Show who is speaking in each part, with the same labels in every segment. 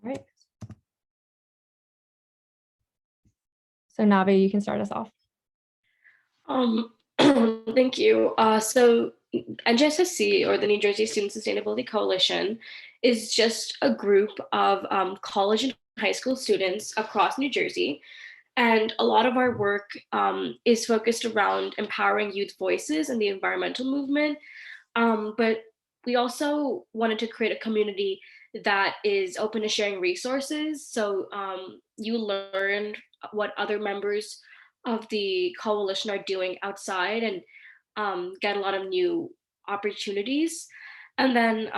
Speaker 1: All right. So Navi, you can start us off.
Speaker 2: Thank you. So NJSSC, or the New Jersey Student Sustainability Coalition, is just a group of college and high school students across New Jersey. And a lot of our work is focused around empowering youth voices in the environmental movement. But we also wanted to create a community that is open to sharing resources. So you learn what other members of the coalition are doing outside and get a lot of new opportunities. And then,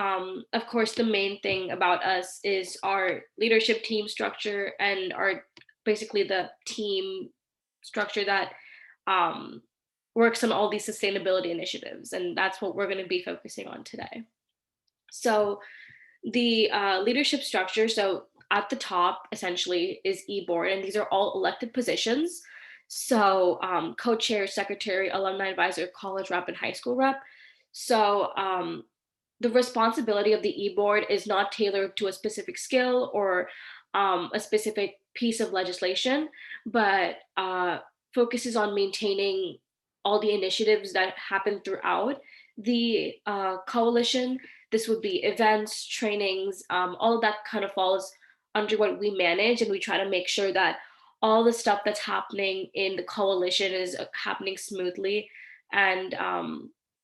Speaker 2: of course, the main thing about us is our leadership team structure and our basically the team structure that um, works on all these sustainability initiatives. And that's what we're going to be focusing on today. So the leadership structure, so at the top essentially is e-board, and these are all elected positions. So co-chair, secretary, alumni advisor, college rep, and high school rep. So the responsibility of the e-board is not tailored to a specific skill or a specific piece of legislation, but focuses on maintaining all the initiatives that happen throughout the coalition. This would be events, trainings, all of that kind of falls under what we manage, and we try to make sure that all the stuff that's happening in the coalition is happening smoothly, and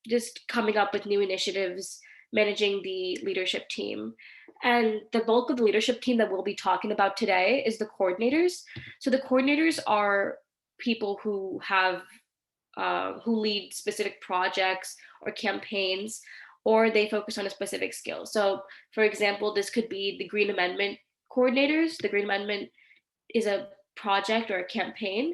Speaker 2: just coming up with new initiatives, managing the leadership team. And the bulk of the leadership team that we'll be talking about today is the coordinators. So the coordinators are people who have who lead specific projects or campaigns, or they focus on a specific skill. So, for example, this could be the Green Amendment coordinators. The Green Amendment is a project or a campaign,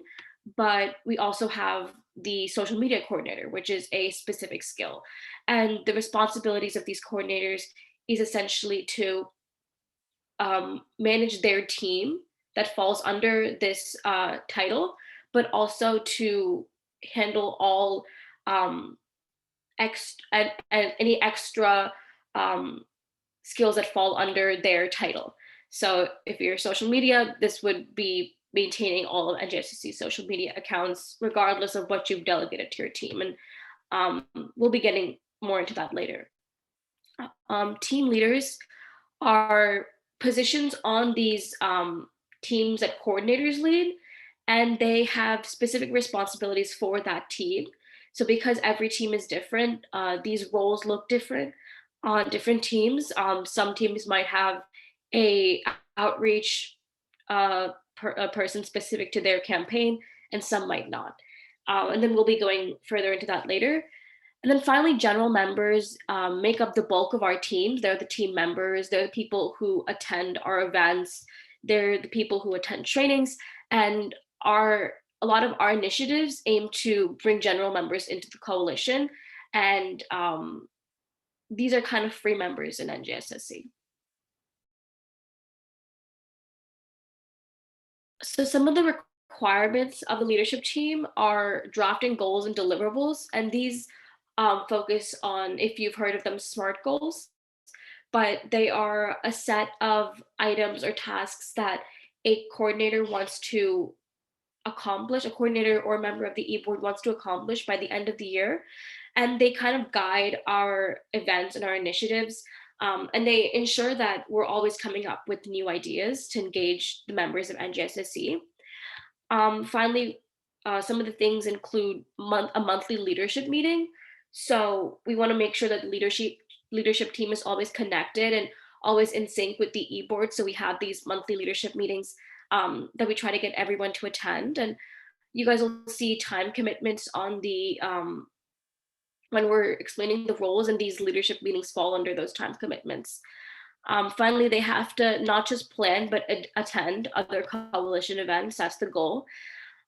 Speaker 2: but we also have the social media coordinator, which is a specific skill. And the responsibilities of these coordinators is essentially to manage their team that falls under this title, but also to handle all and any extra skills that fall under their title. So if you're social media, this would be maintaining all of NJSSC social media accounts, regardless of what you've delegated to your team. And we'll be getting more into that later. Team leaders are positions on these teams that coordinators lead, and they have specific responsibilities for that team. So because every team is different, these roles look different on different teams. Some teams might have a outreach a person specific to their campaign, and some might not. And then we'll be going further into that later. And then finally, general members make up the bulk of our teams. They're the team members. They're the people who attend our events. They're the people who attend trainings. And a lot of our initiatives aim to bring general members into the coalition. And these are kind of free members in NJSSC. So some of the requirements of the leadership team are drafting goals and deliverables. And these focus on, if you've heard of them, SMART goals, but they are a set of items or tasks that a coordinator wants to accomplish, a coordinator or a member of the e-board wants to accomplish by the end of the year. And they kind of guide our events and our initiatives. And they ensure that we're always coming up with new ideas to engage the members of NJSSC. Finally, some of the things include a monthly leadership meeting. So we want to make sure that the leadership team is always connected and always in sync with the e-board. So we have these monthly leadership meetings that we try to get everyone to attend. And you guys will see time commitments on the when we're explaining the roles, and these leadership meetings fall under those time commitments. Finally, they have to not just plan, but attend other coalition events. That's the goal.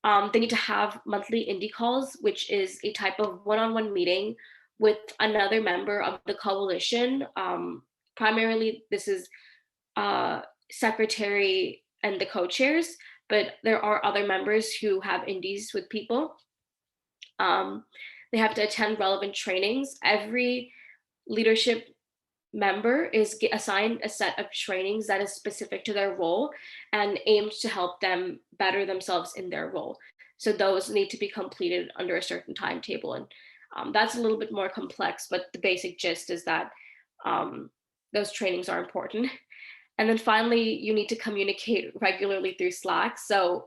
Speaker 2: They need to have monthly indie calls, which is a type of one-on-one meeting with another member of the coalition. Primarily, this is secretary and the co-chairs, but there are other members who have indies with people. They have to attend relevant trainings. Every leadership member is assigned a set of trainings that is specific to their role and aims to help them better themselves in their role. So those need to be completed under a certain timetable. And that's a little bit more complex, but the basic gist is that um, those trainings are important. And then finally, you need to communicate regularly through Slack. So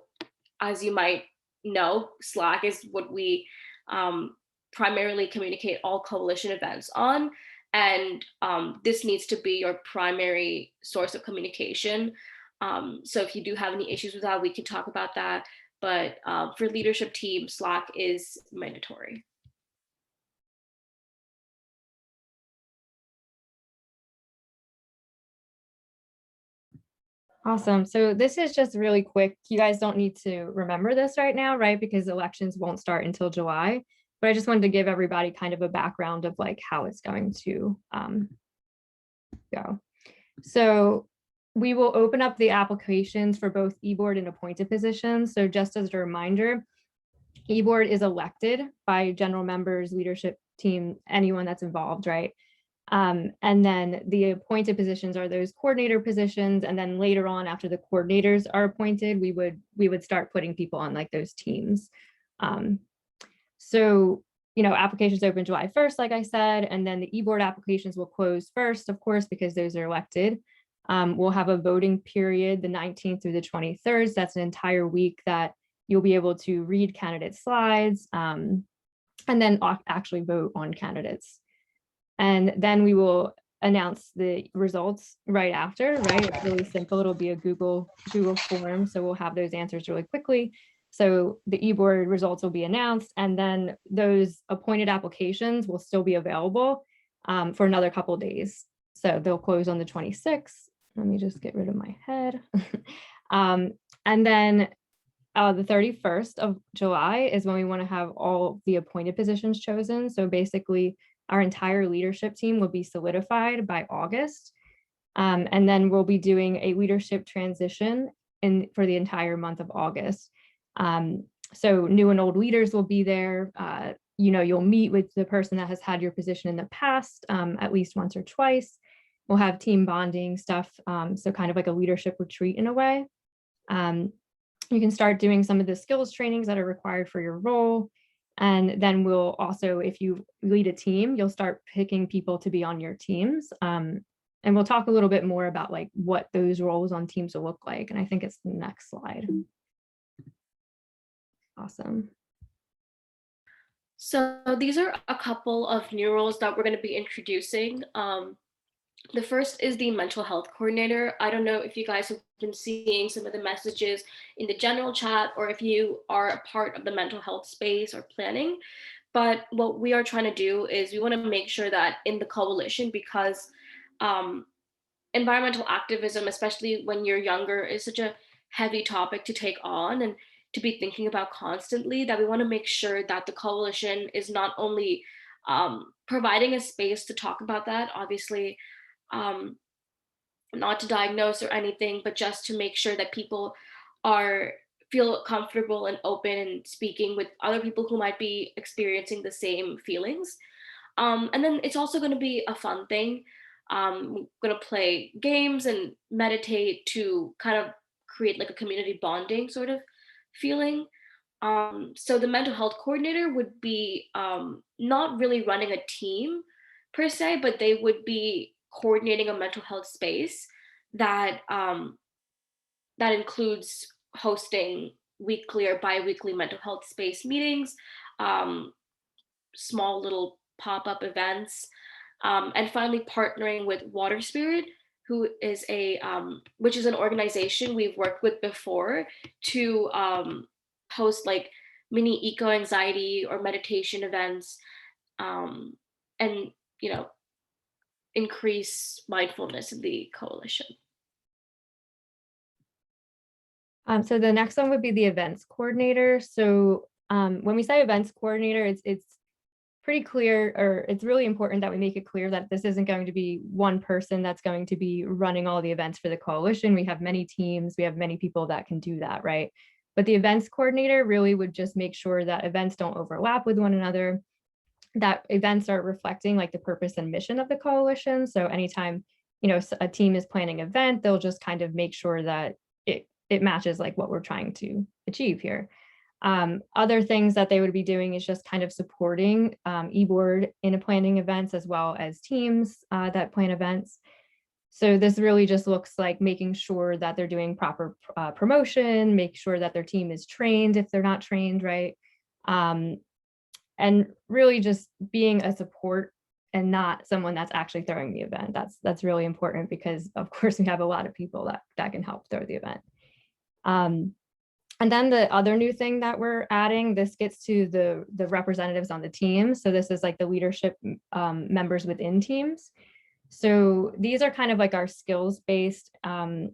Speaker 2: as you might know, Slack is what we um, primarily communicate all coalition events on. And this needs to be your primary source of communication. So if you do have any issues with that, we can talk about that. But for leadership team, Slack is mandatory.
Speaker 1: Awesome. So this is just really quick. You guys don't need to remember this right now, right? Because elections won't start until July. But I just wanted to give everybody kind of a background of like how it's going to go. So we will open up the applications for both e-board and appointed positions. So just as a reminder, e-board is elected by general members, leadership team, anyone that's involved, right? And then the appointed positions are those coordinator positions. And then later on, after the coordinators are appointed, we would start putting people on like those teams. So, you know, applications open July 1st, like I said, and then the e-board applications will close first, of course, because those are elected. We'll have a voting period the 19th through the 23rd. So that's an entire week that you'll be able to read candidate slides and then actually vote on candidates. And then we will announce the results right after, right? It's really simple. It'll be a Google form. So we'll have those answers really quickly. So the e-board results will be announced, and then those appointed applications will still be available for another couple of days. So they'll close on the 26th. Let me just get rid of my head. And then the 31st of July is when we want to have all the appointed positions chosen. So basically, our entire leadership team will be solidified by August. And then we'll be doing a leadership transition for the entire month of August. So new and old leaders will be there. You know, you'll meet with the person that has had your position in the past at least once or twice. We'll have team bonding stuff. So kind of like a leadership retreat in a way. You can start doing some of the skills trainings that are required for your role. And then we'll also, if you lead a team, you'll start picking people to be on your teams. And we'll talk a little bit more about like what those roles on teams will look like. And I think it's the next slide. Awesome.
Speaker 2: So these are a couple of new roles that we're going to be introducing. The first is the mental health coordinator. I don't know if you guys have been seeing some of the messages in the general chat or if you are a part of the mental health space or planning. But what we are trying to do is we want to make sure that in the coalition, because environmental activism, especially when you're younger, is such a heavy topic to take on and to be thinking about constantly, that we want to make sure that the coalition is not only providing a space to talk about that, obviously, not to diagnose or anything, but just to make sure that people feel comfortable and open and speaking with other people who might be experiencing the same feelings. And then it's also going to be a fun thing. We're going to play games and meditate to kind of create like a community bonding sort of feeling. So the mental health coordinator would be not really running a team per se, but they would be coordinating a mental health space that that includes hosting weekly or bi-weekly mental health space meetings, small little pop-up events, and finally partnering with Water Spirit, who is which is an organization we've worked with before to host like mini eco anxiety or meditation events, and you know, increase mindfulness in the coalition.
Speaker 1: So the next one would be the events coordinator. So when we say events coordinator, it's pretty clear, or it's really important that we make it clear that this isn't going to be one person that's going to be running all the events for the coalition. We have many teams, we have many people that can do that, right? But the events coordinator really would just make sure that events don't overlap with one another. that events are reflecting like the purpose and mission of the coalition. So anytime, a team is planning an event, they'll just kind of make sure that it matches like what we're trying to achieve here. Other things that they would be doing is just kind of supporting eBoard in planning events as well as teams that plan events. So this really just looks like making sure that they're doing proper promotion, make sure that their team is trained if they're not trained, right? And really just being a support and not someone that's actually throwing the event. That's really important because of course we have a lot of people that can help throw the event. And then the other new thing that we're adding, this gets to the representatives on the team. So this is like the leadership members within teams. So these are kind of like our skills-based, coordinators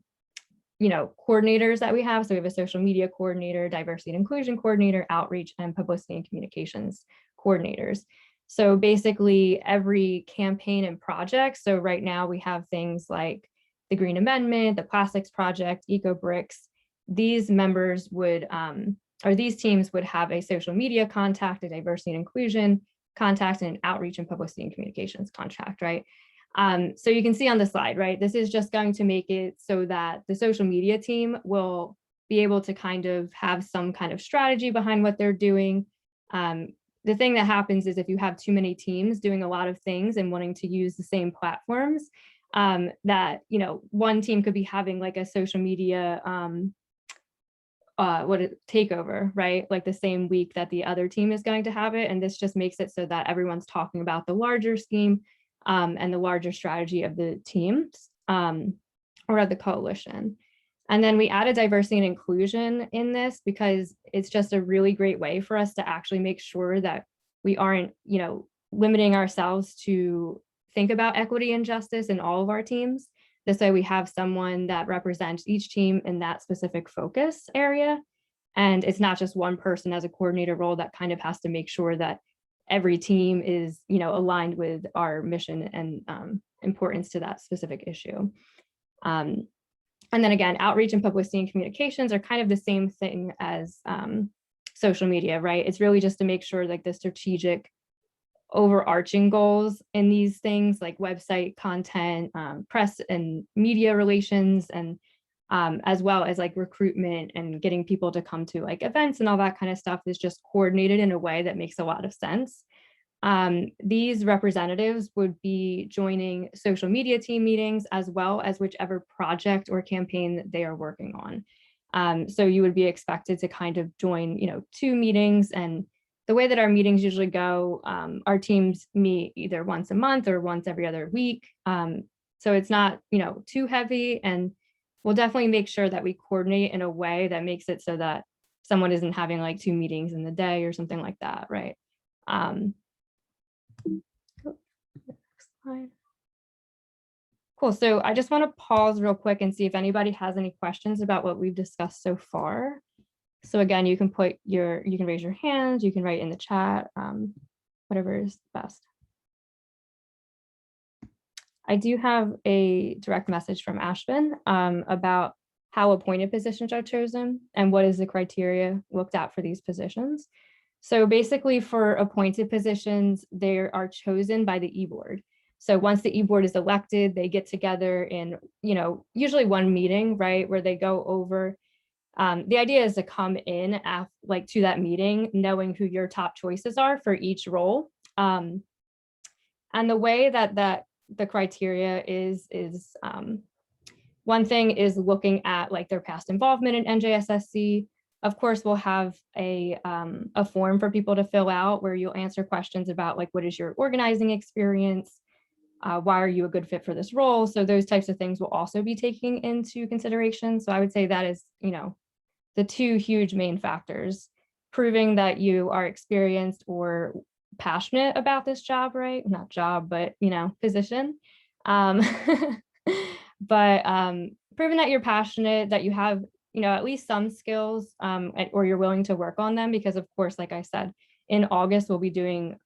Speaker 1: that we have. So we have a social media coordinator, diversity and inclusion coordinator, outreach, and publicity and communications coordinators. So basically every campaign and project. So right now we have things like the Green Amendment, the Plastics Project, Eco Bricks. These members would, or these teams would have a social media contact, a diversity and inclusion contact, and an outreach and publicity and communications contract, right? So you can see on the slide, right? This is just going to make it so that the social media team will be able to kind of have some kind of strategy behind what they're doing. The thing that happens is if you have too many teams doing a lot of things and wanting to use the same platforms, that, one team could be having like a social media takeover, right? Like the same week that the other team is going to have it. And this just makes it so that everyone's talking about the larger scheme and the larger strategy of the teams or of the coalition. And then we added diversity and inclusion in this because it's just a really great way for us to actually make sure that we aren't, limiting ourselves to think about equity and justice in all of our teams. This way we have someone that represents each team in that specific focus area. And it's not just one person as a coordinator role that kind of has to make sure that every team is, aligned with our mission and importance to that specific issue. And then again, outreach and publicity and communications are kind of the same thing as social media, right? It's really just to make sure like the strategic overarching goals in these things like website content, press and media relations, and as well as like recruitment and getting people to come to like events and all that kind of stuff is just coordinated in a way that makes a lot of sense. These representatives would be joining social media team meetings as well as whichever project or campaign they are working on. So you would be expected to kind of join, 2 meetings, and the way that our meetings usually go, our teams meet either once a month or once every other week. So it's not, too heavy, and we'll definitely make sure that we coordinate in a way that makes it so that someone isn't having like 2 meetings in the day or something like that, right? Next slide. Cool. So I just want to pause real quick and see if anybody has any questions about what we've discussed so far. So again, you can raise your hand, you can write in the chat, whatever is best. I do have a direct message from Ashvin about how appointed positions are chosen and what is the criteria looked at for these positions. So basically for appointed positions, they are chosen by the e-board. So once the e-board is elected, they get together in, usually one meeting, right, where they go over. The idea is to come in to that meeting, knowing who your top choices are for each role. And the way that the criteria is one thing is looking at like their past involvement in NJSSC. Of course, we'll have a form for people to fill out where you'll answer questions about like, what is your organizing experience? Why are you a good fit for this role? So those types of things will also be taken into consideration. So I would say that is, the 2 huge main factors: proving that you are experienced or passionate about this job, right? Not job, but, position. But proving that you're passionate, that you have, at least some skills or you're willing to work on them, because of course, like I said, in August, we'll be doing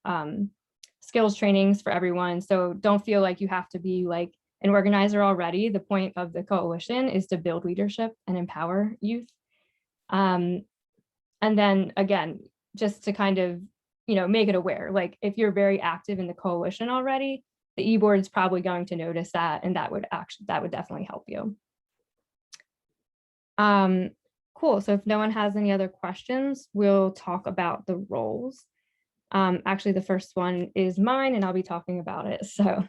Speaker 1: skills trainings for everyone. So don't feel like you have to be like an organizer already. The point of the coalition is to build leadership and empower youth. And then again, just to kind of make it aware. Like if you're very active in the coalition already, the e-board is probably going to notice that, and that would definitely help you. Cool. So if no one has any other questions, we'll talk about the roles. Actually, the first one is mine, and I'll be talking about it. So,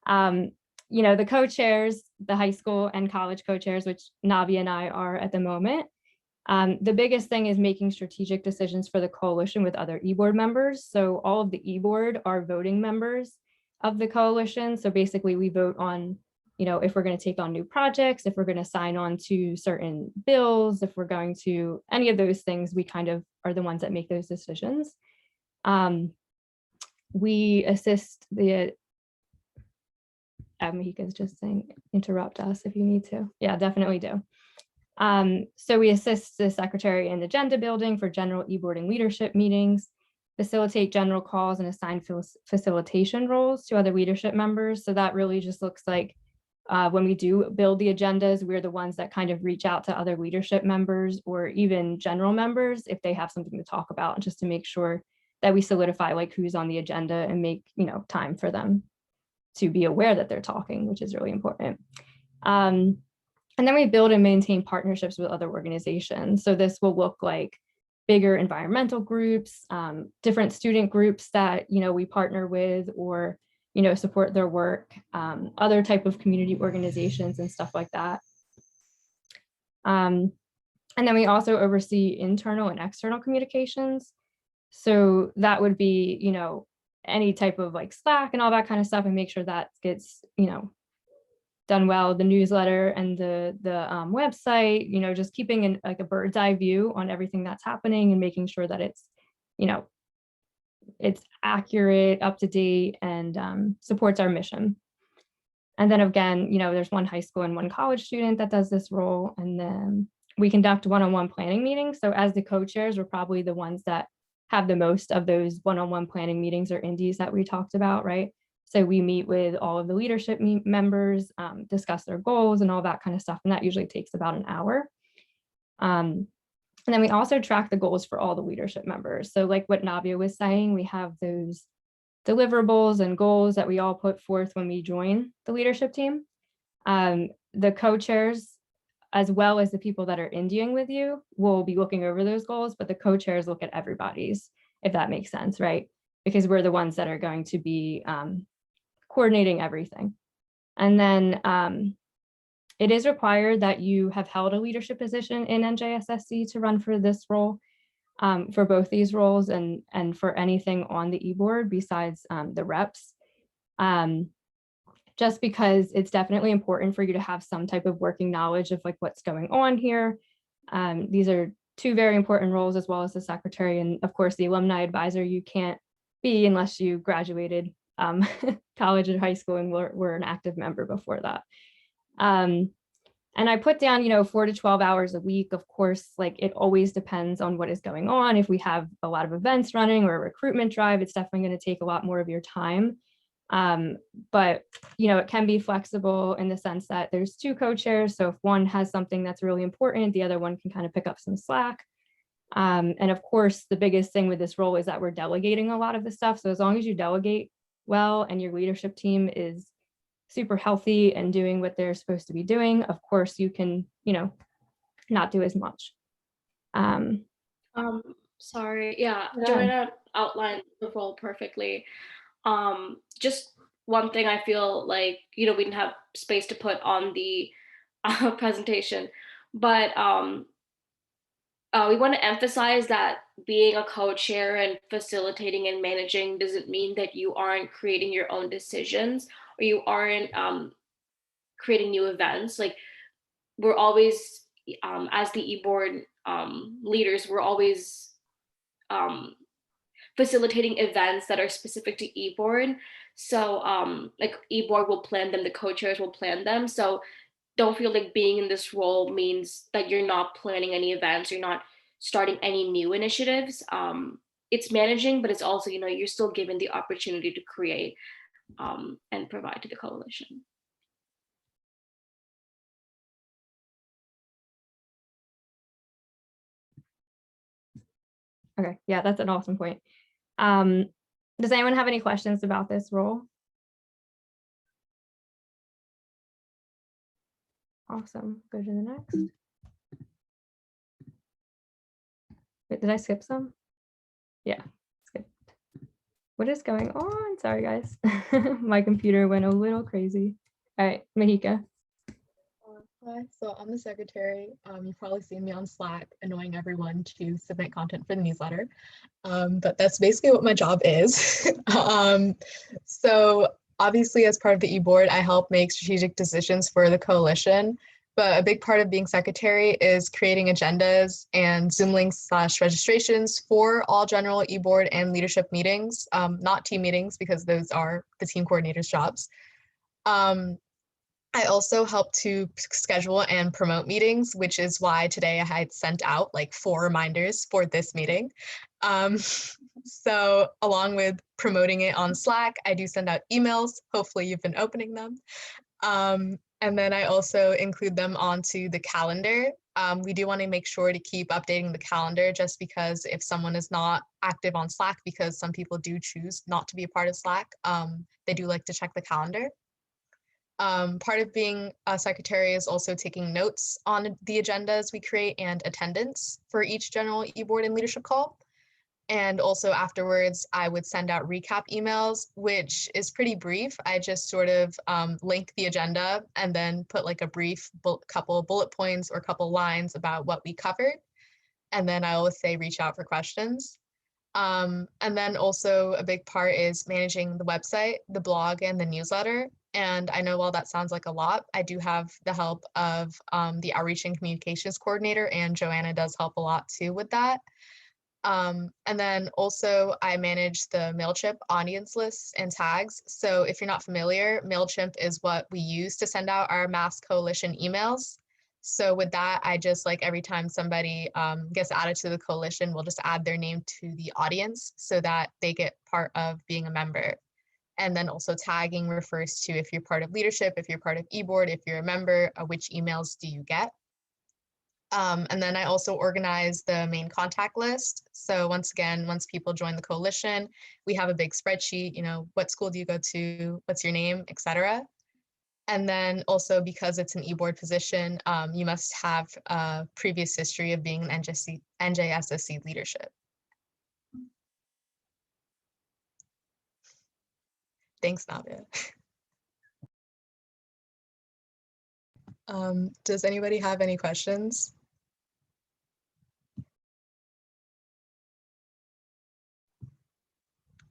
Speaker 1: the co-chairs, the high school and college co-chairs, which Navi and I are at the moment. The biggest thing is making strategic decisions for the coalition with other e-board members. So all of the e-board are voting members of the coalition. So basically we vote on, if we're going to take on new projects, if we're going to sign on to certain bills, if we're going to any of those things, we kind of are the ones that make those decisions. We assist the, Mihika's just saying, interrupt us if you need to. Yeah, definitely do. So we assist the secretary in agenda building for general e-boarding leadership meetings, facilitate general calls, and assign facilitation roles to other leadership members. So that really just looks like when we do build the agendas, we're the ones that kind of reach out to other leadership members or even general members if they have something to talk about, just to make sure that we solidify like who's on the agenda and make time for them to be aware that they're talking, which is really important. And then we build and maintain partnerships with other organizations. So this will look like bigger environmental groups, different student groups that we partner with or support their work, other type of community organizations and stuff like that. And then we also oversee internal and external communications. So that would be, any type of like Slack and all that kind of stuff, and make sure that gets, done well, the newsletter and the website, just keeping like a bird's eye view on everything that's happening and making sure that it's, it's accurate, up to date, and supports our mission. And then again, there's one high school and one college student that does this role. And then we conduct one-on-one planning meetings. So as the co-chairs, we're probably the ones that have the most of those one-on-one planning meetings or indies that we talked about, right? So we meet with all of the leadership members, discuss their goals and all that kind of stuff. And that usually takes about an hour. And then we also track the goals for all the leadership members. So like what Navia was saying, we have those deliverables and goals that we all put forth when we join the leadership team. The co-chairs, as well as the people that are Indiaing with you, will be looking over those goals, but the co-chairs look at everybody's, if that makes sense, right? Because we're the ones that are going to be coordinating everything. And then it is required that you have held a leadership position in NJSSC to run for this role, for both these roles and for anything on the e-board besides the reps. Just because it's definitely important for you to have some type of working knowledge of like what's going on here. These are two very important roles, as well as the secretary and of course the alumni advisor. You can't be unless you graduated college or high school and were an active member before that. And I put down, 4 to 12 hours a week. Of course, like it always depends on what is going on. If we have a lot of events running or a recruitment drive, it's definitely going to take a lot more of your time. But it can be flexible in the sense that there's two co-chairs. So if one has something that's really important, the other one can kind of pick up some slack. And of course, the biggest thing with this role is that we're delegating a lot of the stuff. So as long as you delegate well and your leadership team is super healthy and doing what they're supposed to be doing, of course you can, not do as much.
Speaker 2: Sorry, yeah, Joanna outlined the role perfectly. Just one thing I feel like, we didn't have space to put on the presentation, but we want to emphasize that being a co-chair and facilitating and managing doesn't mean that you aren't creating your own decisions or you aren't creating new events. Like we're always, as the e-board leaders, we're always facilitating events that are specific to e-board. So like e-board will plan them, the co-chairs will plan them. So don't feel like being in this role means that you're not planning any events, you're not starting any new initiatives. It's managing, but it's also, you're still given the opportunity to create and provide to the coalition.
Speaker 1: Okay, yeah, that's an awesome point. Does anyone have any questions about this role? Awesome. Go to the next. Wait, did I skip some? Yeah, skip. What is going on? Sorry, guys. My computer went a little crazy. All right, Mahika.
Speaker 3: Hi, so I'm the secretary. You've probably seen me on Slack annoying everyone to submit content for the newsletter. But that's basically what my job is. So obviously, as part of the e-board, I help make strategic decisions for the coalition. But a big part of being secretary is creating agendas and Zoom links / registrations for all general e-board and leadership meetings, not team meetings because those are the team coordinator's jobs. I also help to schedule and promote meetings, which is why today I had sent out like 4 reminders for this meeting. So along with promoting it on Slack, I do send out emails. Hopefully you've been opening them. And then I also include them onto the calendar. We do want to make sure to keep updating the calendar just because if someone is not active on Slack, because some people do choose not to be a part of Slack, they do like to check the calendar. Part of being a secretary is also taking notes on the agendas we create and attendance for each general e-board and leadership call. And also afterwards, I would send out recap emails, which is pretty brief. I just sort of link the agenda and then put like a brief couple bullet points or couple lines about what we covered. And then I always say reach out for questions. And then also a big part is managing the website, the blog, and the newsletter. And I know while that sounds like a lot, I do have the help of the outreach and communications coordinator, and Joanna does help a lot too with that. And then also I manage the MailChimp audience lists and tags. So if you're not familiar, MailChimp is what we use to send out our mass coalition emails. So with that, I just like every time somebody gets added to the coalition, we'll just add their name to the audience so that they get part of being a member. And then also tagging refers to if you're part of leadership, if you're part of e-board, if you're a member, which emails do you get? And then I also organize the main contact list. So once again, once people join the coalition, we have a big spreadsheet, you know, what school do you go to, what's your name, etc. And then also because it's an e-board position, you must have a previous history of being an NJSSC leadership. Thanks, Navia. Does anybody have any questions?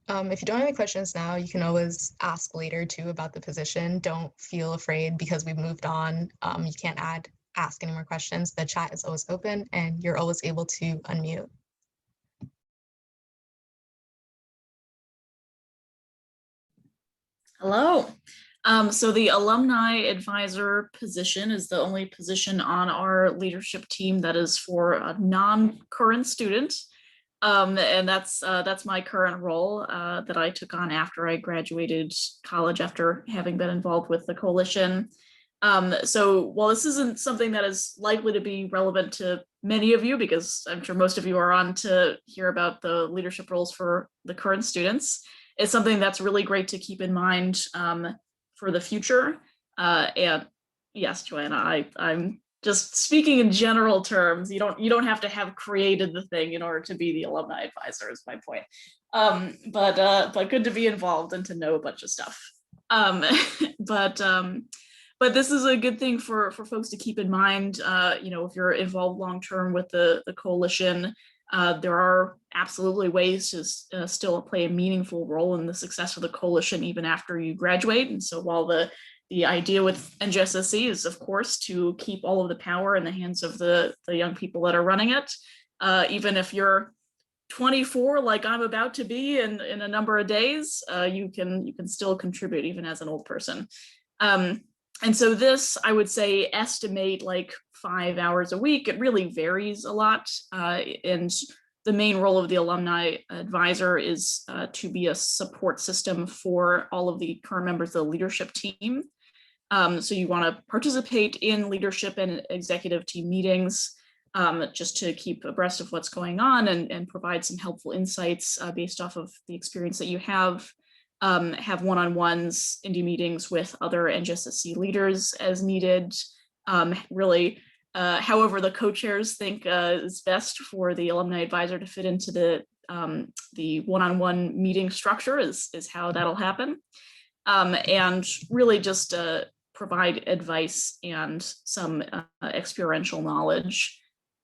Speaker 3: If you don't have any questions now, you can always ask later too about the position. Don't feel afraid because we've moved on. You can't ask any more questions. The chat is always open and you're always able to unmute.
Speaker 4: Hello. So the Alumni Advisor position is the only position on our leadership team that is for a non-current student. And that's my current role that I took on after I graduated college after having been involved with the coalition. So while this isn't something that is likely to be relevant to many of you, because I'm sure most of you are on to hear about the leadership roles for the current students, it's something that's really great to keep in mind for the future. And yes, Joanna, I'm just speaking in general terms. You don't have to have created the thing in order to be the alumni advisor, is my point. But good to be involved and to know a bunch of stuff. But this is a good thing for folks to keep in mind. You know, if you're involved long term with the coalition, there are absolutely ways to still play a meaningful role in the success of the coalition even after you graduate. And so while the idea with NJSSC is, of course, to keep all of the power in the hands of the young people that are running it, even if you're 24, like I'm about to be in a number of days, you can still contribute even as an old person. And so this, I would say, estimate like 5 hours a week. It really varies a lot. And the main role of the alumni advisor is to be a support system for all of the current members of the leadership team. So you want to participate in leadership and executive team meetings, just to keep abreast of what's going on and provide some helpful insights based off of the experience that you have one-on-ones, indie meetings with other NJSSC leaders as needed. Really, however the co-chairs think is best for the alumni advisor to fit into the one-on-one meeting structure is how that'll happen. And really just provide advice and some experiential knowledge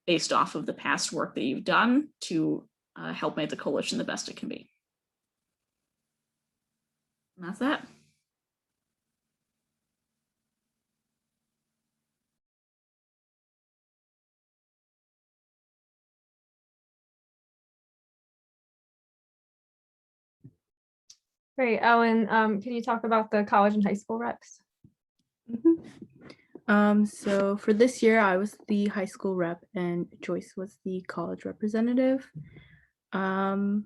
Speaker 4: based off of the past work that you've done to help make the coalition the best it can be. And that's that.
Speaker 1: Great, Ellen, can you talk about the college and high school reps?
Speaker 5: So for this year, I was the high school rep and Joyce was the college representative. I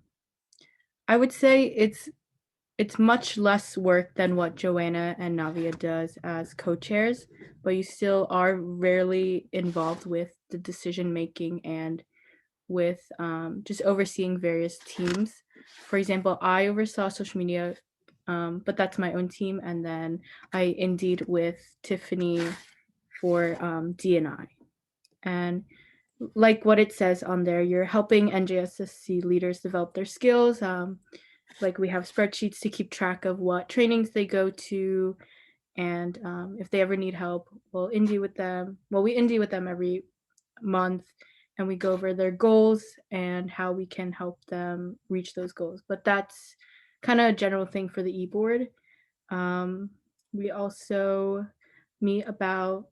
Speaker 5: would say it's much less work than what Joanna and Navia does as co-chairs, but you still are rarely involved with the decision making and with just overseeing various teams. For example, I oversaw social media, but that's my own team, and then I indied with Tiffany for D&I. And like what it says on there, you're helping NJSSC leaders develop their skills. Like we have spreadsheets to keep track of what trainings they go to, and if they ever need help, we'll indie with them. Well, we indie with them every month, and we go over their goals and how we can help them reach those goals. But that's kind of a general thing for the e-board. We also meet about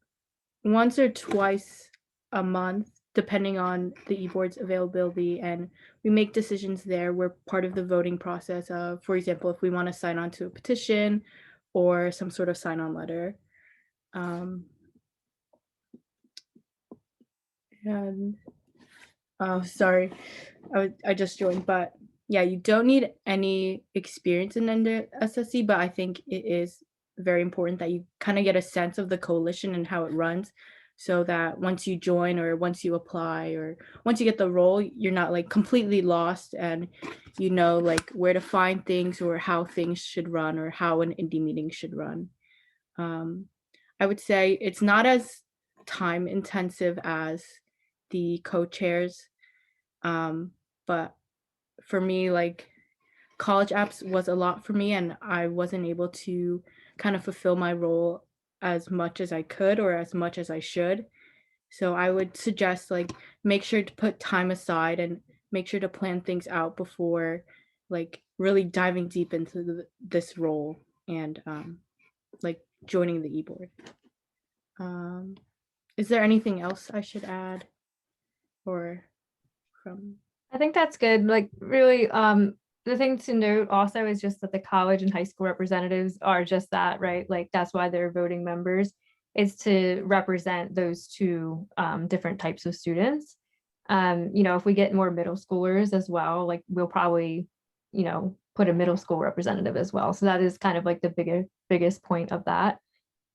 Speaker 5: once or twice a month, depending on the e-board's availability, and we make decisions there. We're part of the voting process of, for example, if we want to sign on to a petition or some sort of sign-on letter. And oh, sorry, I just joined, but yeah, you don't need any experience in NJSSC, but I think it is very important that you kind of get a sense of the coalition and how it runs, so that once you join or once you apply or once you get the role, you're not like completely lost and you know like where to find things or how things should run or how an indie meeting should run. I would say it's not as time intensive as the co-chairs, but for me, like college apps was a lot for me, and I wasn't able to kind of fulfill my role as much as I could or as much as I should. So I would suggest like make sure to put time aside and make sure to plan things out before like really diving deep into this role and like joining the e-board. Is there anything else I should add or from?
Speaker 1: I think that's good. Like really, the thing to note also is just that the college and high school representatives are just that, right? Like that's why they're voting members, is to represent those two different types of students. You know, if we get more middle schoolers as well, like we'll probably, you know, put a middle school representative as well. So that is kind of like the biggest point of that.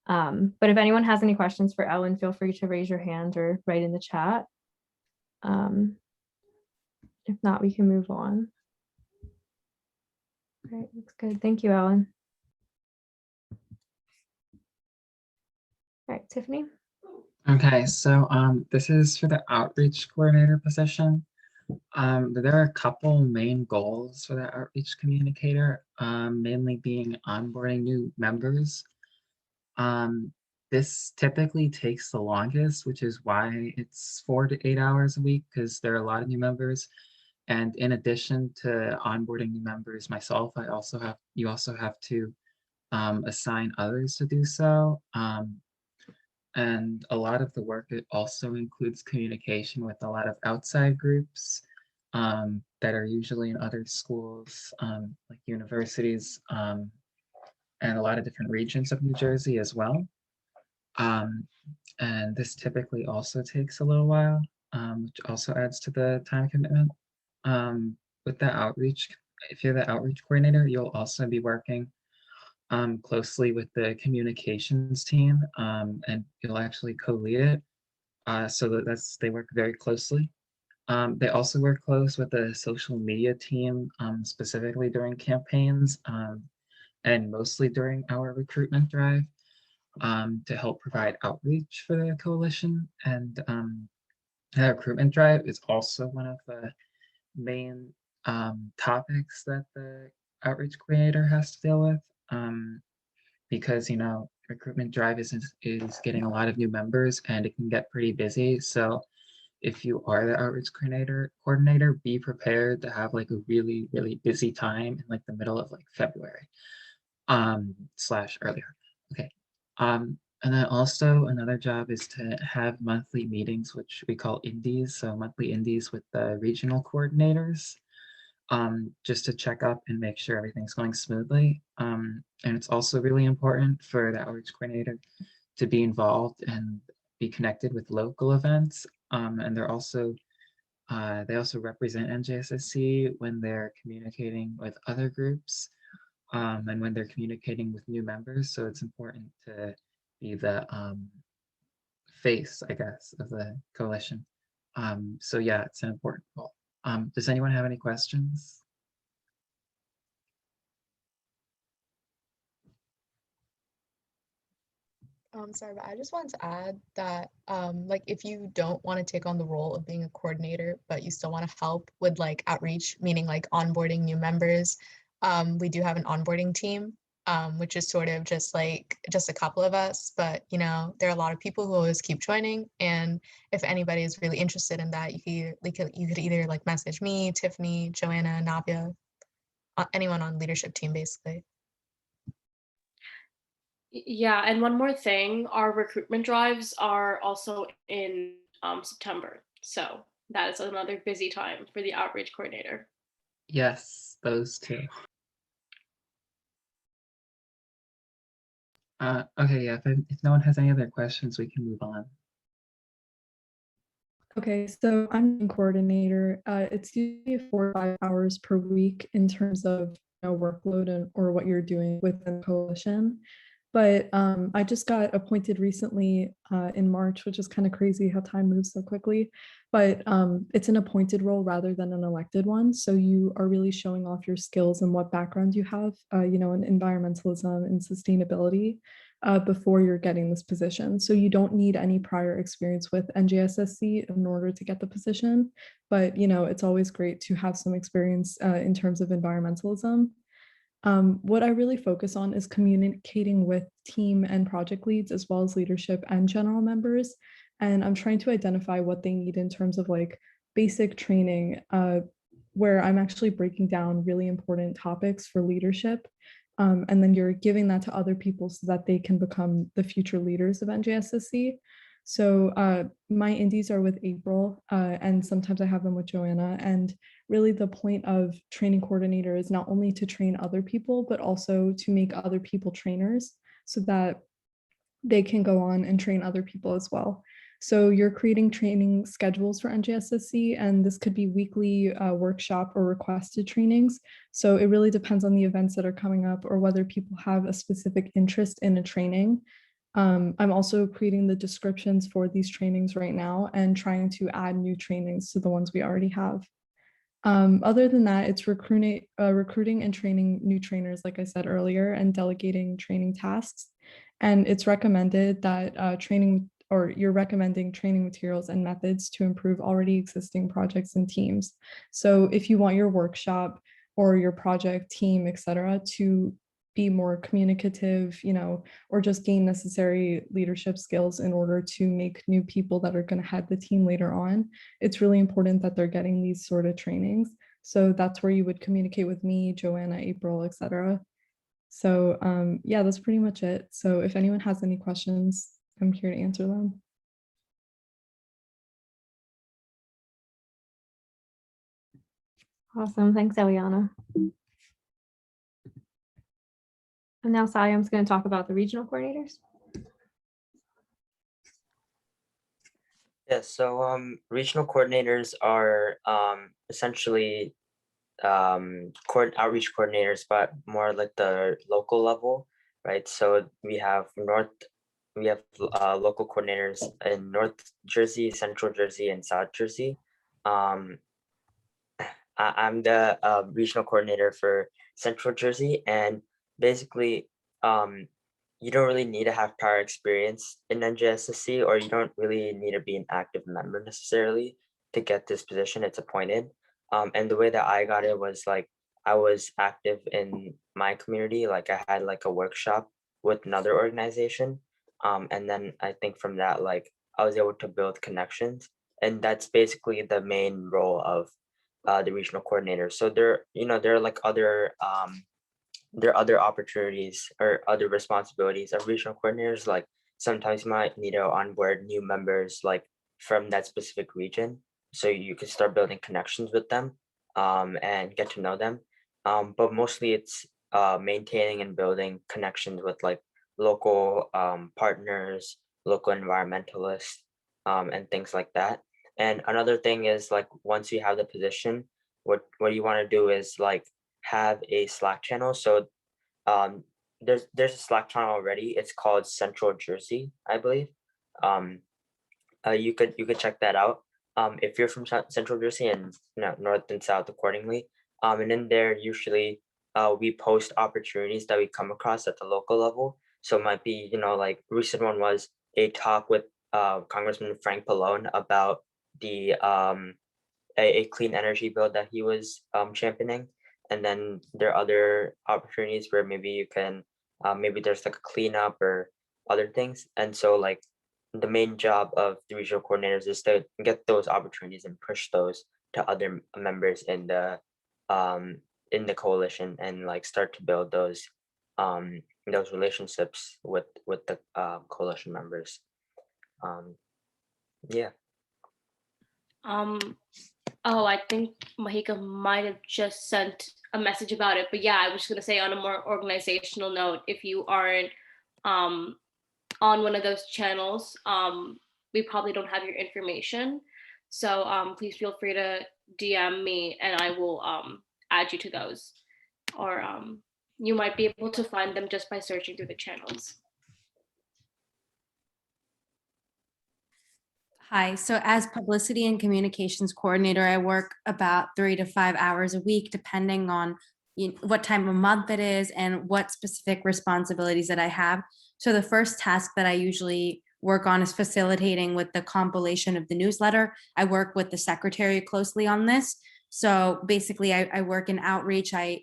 Speaker 1: But if anyone has any questions for Ellen, feel free to raise your hand or write in the chat. If not, we can move on. All right, that's good. Thank you, Ellen. All right, Tiffany.
Speaker 6: Okay, so this is for the outreach coordinator position. There are a couple main goals for the outreach communicator, mainly being onboarding new members. This typically takes the longest, which is why it's 4 to 8 hours a week, because there are a lot of new members. And in addition to onboarding new members myself, you also have to assign others to do so. And a lot of the work, it also includes communication with a lot of outside groups that are usually in other schools, like universities, and a lot of different regions of New Jersey as well. And this typically also takes a little while, which also adds to the time commitment. With the outreach, if you're the outreach coordinator, you'll also be working closely with the communications team, and you'll actually co-lead it. they work very closely. They also work close with the social media team, specifically during campaigns and mostly during our recruitment drive, to help provide outreach for the coalition. And the recruitment drive is also one of the main topics that the outreach coordinator has to deal with, because recruitment drive is getting a lot of new members and it can get pretty busy. So if you are the outreach coordinator, be prepared to have like a really, really busy time in like the middle of like February, slash earlier. Okay. And then also another job is to have monthly meetings, which we call indies. So monthly indies with the regional coordinators, just to check up and make sure everything's going smoothly. And it's also really important for the outreach coordinator to be involved and be connected with local events. And they also represent NJSSC when they're communicating with other groups, and when they're communicating with new members. So it's important to be the face, I guess, of the coalition. So yeah, it's an important role. Does anyone have any questions?
Speaker 3: Sorry, but I just wanted to add that like if you don't want to take on the role of being a coordinator, but you still want to help with like outreach, meaning like onboarding new members, we do have an onboarding team, which is sort of just a couple of us, but there are a lot of people who always keep joining, and if anybody is really interested in that, you could either like message me, Tiffany, Joanna, Navia, anyone on leadership team basically.
Speaker 2: Yeah, and one more thing, our recruitment drives are also in September. So that is another busy time for the outreach coordinator.
Speaker 6: Yes, those two. Okay, yeah, if no one has any other questions, we can move on.
Speaker 7: Okay, so I'm a coordinator. It's usually 4 or 5 hours per week in terms of workload or what you're doing within the coalition. But I just got appointed recently in March, which is kind of crazy how time moves so quickly. But it's an appointed role rather than an elected one. So you are really showing off your skills and what background you have, in environmentalism and sustainability before you're getting this position. So you don't need any prior experience with NJSSC in order to get the position. But it's always great to have some experience in terms of environmentalism. What I really focus on is communicating with team and project leads, as well as leadership and general members. And I'm trying to identify what they need in terms of like basic training, where I'm actually breaking down really important topics for leadership. And then you're giving that to other people so that they can become the future leaders of NJSSC. So my indies are with April, and sometimes I have them with Joanna. And really the point of training coordinator is not only to train other people, but also to make other people trainers so that they can go on and train other people as well. So you're creating training schedules for NJSSC, and this could be weekly workshop or requested trainings. So it really depends on the events that are coming up or whether people have a specific interest in a training. I'm also creating the descriptions for these trainings right now and trying to add new trainings to the ones we already have. Other than that, it's recruiting and training new trainers, like I said earlier, and delegating training tasks. And it's recommended that you're recommending training materials and methods to improve already existing projects and teams. So if you want your workshop or your project team, etc., to be more communicative, or just gain necessary leadership skills in order to make new people that are going to head the team later on, it's really important that they're getting these sort of trainings. So that's where you would communicate with me, Joanna, April, etc. So yeah, that's pretty much it. So if anyone has any questions, I'm here to answer them.
Speaker 1: Awesome. Thanks, Eliana. And now Siam's going to talk about the regional coordinators.
Speaker 8: Yeah, so regional coordinators are essentially outreach coordinators, but more like the local level, right? So we have we have local coordinators in North Jersey, Central Jersey, and South Jersey. I'm the regional coordinator for Central Jersey, and basically, you don't really need to have prior experience in njssc, or you don't really need to be an active member necessarily to get this position. It's appointed. And the way that I got it was like I was active in my community. Like I had like a workshop with another organization. And then I think from that, like I was able to build connections. And that's basically the main role of the regional coordinator. So there are like there are other opportunities or other responsibilities of regional coordinators. Like sometimes you might need to onboard new members like from that specific region, so you can start building connections with them and get to know them. But mostly it's maintaining and building connections with like local partners, local environmentalists, and things like that. And another thing is like once you have the position, what you want to do is like have a Slack channel. So um, there's a Slack channel already. It's called Central Jersey, I believe. Um, you could check that out. If you're from Central Jersey and North and South accordingly. And in there usually we post opportunities that we come across at the local level. So it might be like recent one was a talk with Congressman Frank Pallone about the a clean energy bill that he was championing. And then there are other opportunities where maybe you can maybe there's like a cleanup or other things. And so like the main job of the regional coordinators is to get those opportunities and push those to other members in the coalition, and like start to build those relationships with the coalition members. Yeah.
Speaker 2: Oh, I think Mahika might have just sent a message about it. But yeah, I was just gonna say on a more organizational note, if you aren't on one of those channels, we probably don't have your information. So please feel free to DM me and I will add you to those. Or you might be able to find them just by searching through the channels.
Speaker 9: Hi, so as publicity and communications coordinator, I work about 3 to 5 hours a week, depending on what time of month it is and what specific responsibilities that I have. So the first task that I usually work on is facilitating with the compilation of the newsletter. I work with the secretary closely on this. So basically I work in outreach. I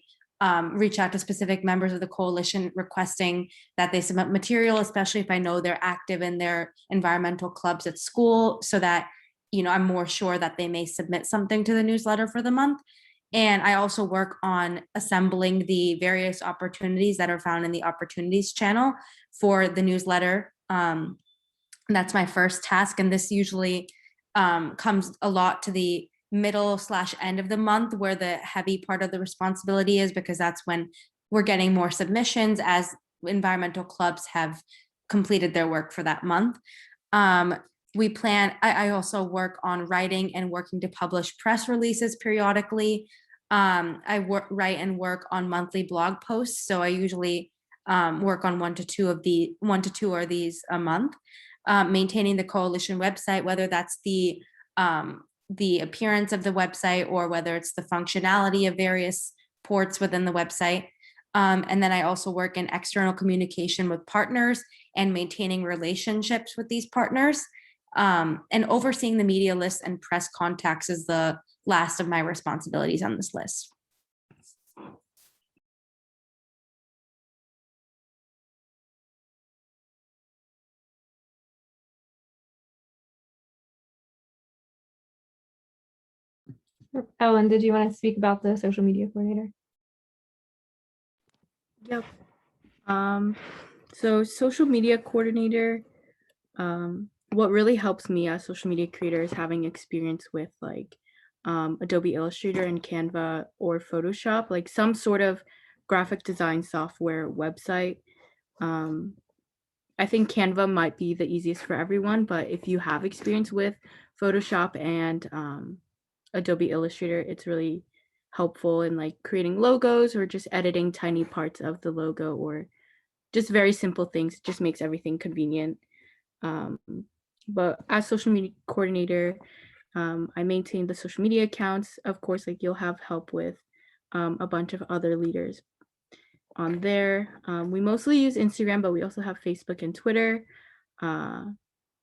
Speaker 9: reach out to specific members of the coalition requesting that they submit material, especially if I know they're active in their environmental clubs at school, so that I'm more sure that they may submit something to the newsletter for the month. And I also work on assembling the various opportunities that are found in the opportunities channel for the newsletter. That's my first task, and this usually comes a lot to the middle/end of the month, where the heavy part of the responsibility is, because that's when we're getting more submissions as environmental clubs have completed their work for that month. I also work on writing and working to publish press releases periodically. I write and work on monthly blog posts. So I usually work on one to two of these a month. Maintaining the coalition website, whether that's the appearance of the website or whether it's the functionality of various ports within the website. And then I also work in external communication with partners and maintaining relationships with these partners. And overseeing the media list and press contacts is the last of my responsibilities on this list.
Speaker 1: Ellen, did you want to speak about the social media coordinator?
Speaker 5: Yep. So social media coordinator, what really helps me as social media creator is having experience with like Adobe Illustrator and Canva or Photoshop, like some sort of graphic design software website. I think Canva might be the easiest for everyone, but if you have experience with Photoshop and Adobe Illustrator, it's really helpful in like creating logos or just editing tiny parts of the logo or just very simple things. It just makes everything convenient. But as social media coordinator, I maintain the social media accounts. Of course, like you'll have help with a bunch of other leaders on there. We mostly use Instagram, but we also have Facebook and Twitter.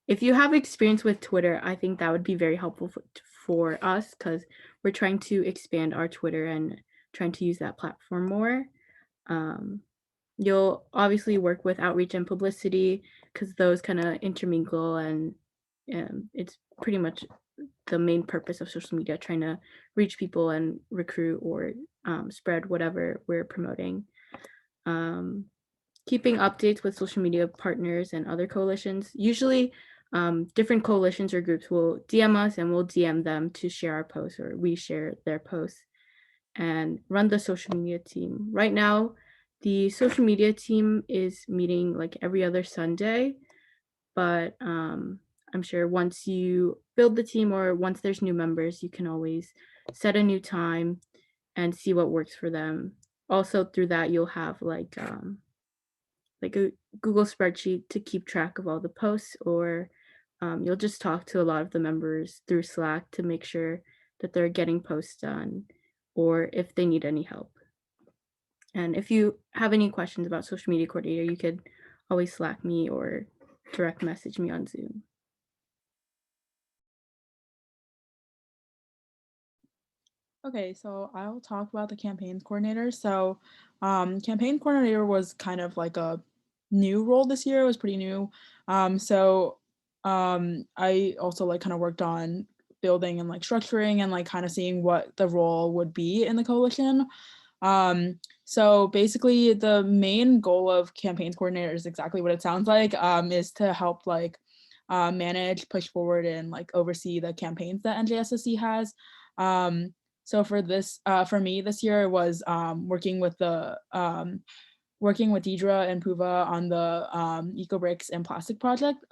Speaker 5: If you have experience with Twitter, I think that would be very helpful for us because we're trying to expand our Twitter and trying to use that platform more. You'll obviously work with outreach and publicity because those kind of intermingle, and it's pretty much the main purpose of social media, trying to reach people and recruit or spread whatever we're promoting. Keeping updates with social media partners and other coalitions. Usually different coalitions or groups will DM us and we'll DM them to share our posts, or we share their posts, and run the social media team. Right now, the social media team is meeting like every other Sunday, but I'm sure once you build the team or once there's new members, you can always set a new time and see what works for them. Also through that, you'll have like a Google spreadsheet to keep track of all the posts, or you'll just talk to a lot of the members through Slack to make sure that they're getting posts done or if they need any help. And if you have any questions about social media coordinator, you could always Slack me or direct message me on Zoom.
Speaker 10: Okay, so I'll talk about the campaigns coordinator. So campaign coordinator was kind of like a new role this year. It was pretty new. I also like kind of worked on building and like structuring and like kind of seeing what the role would be in the coalition. So basically the main goal of campaigns coordinator is exactly what it sounds like, is to help like manage, push forward, and like oversee the campaigns that NJSSC has. So for this, for me this year, it was working with Deidre and Puva on the Eco Bricks and Plastic Project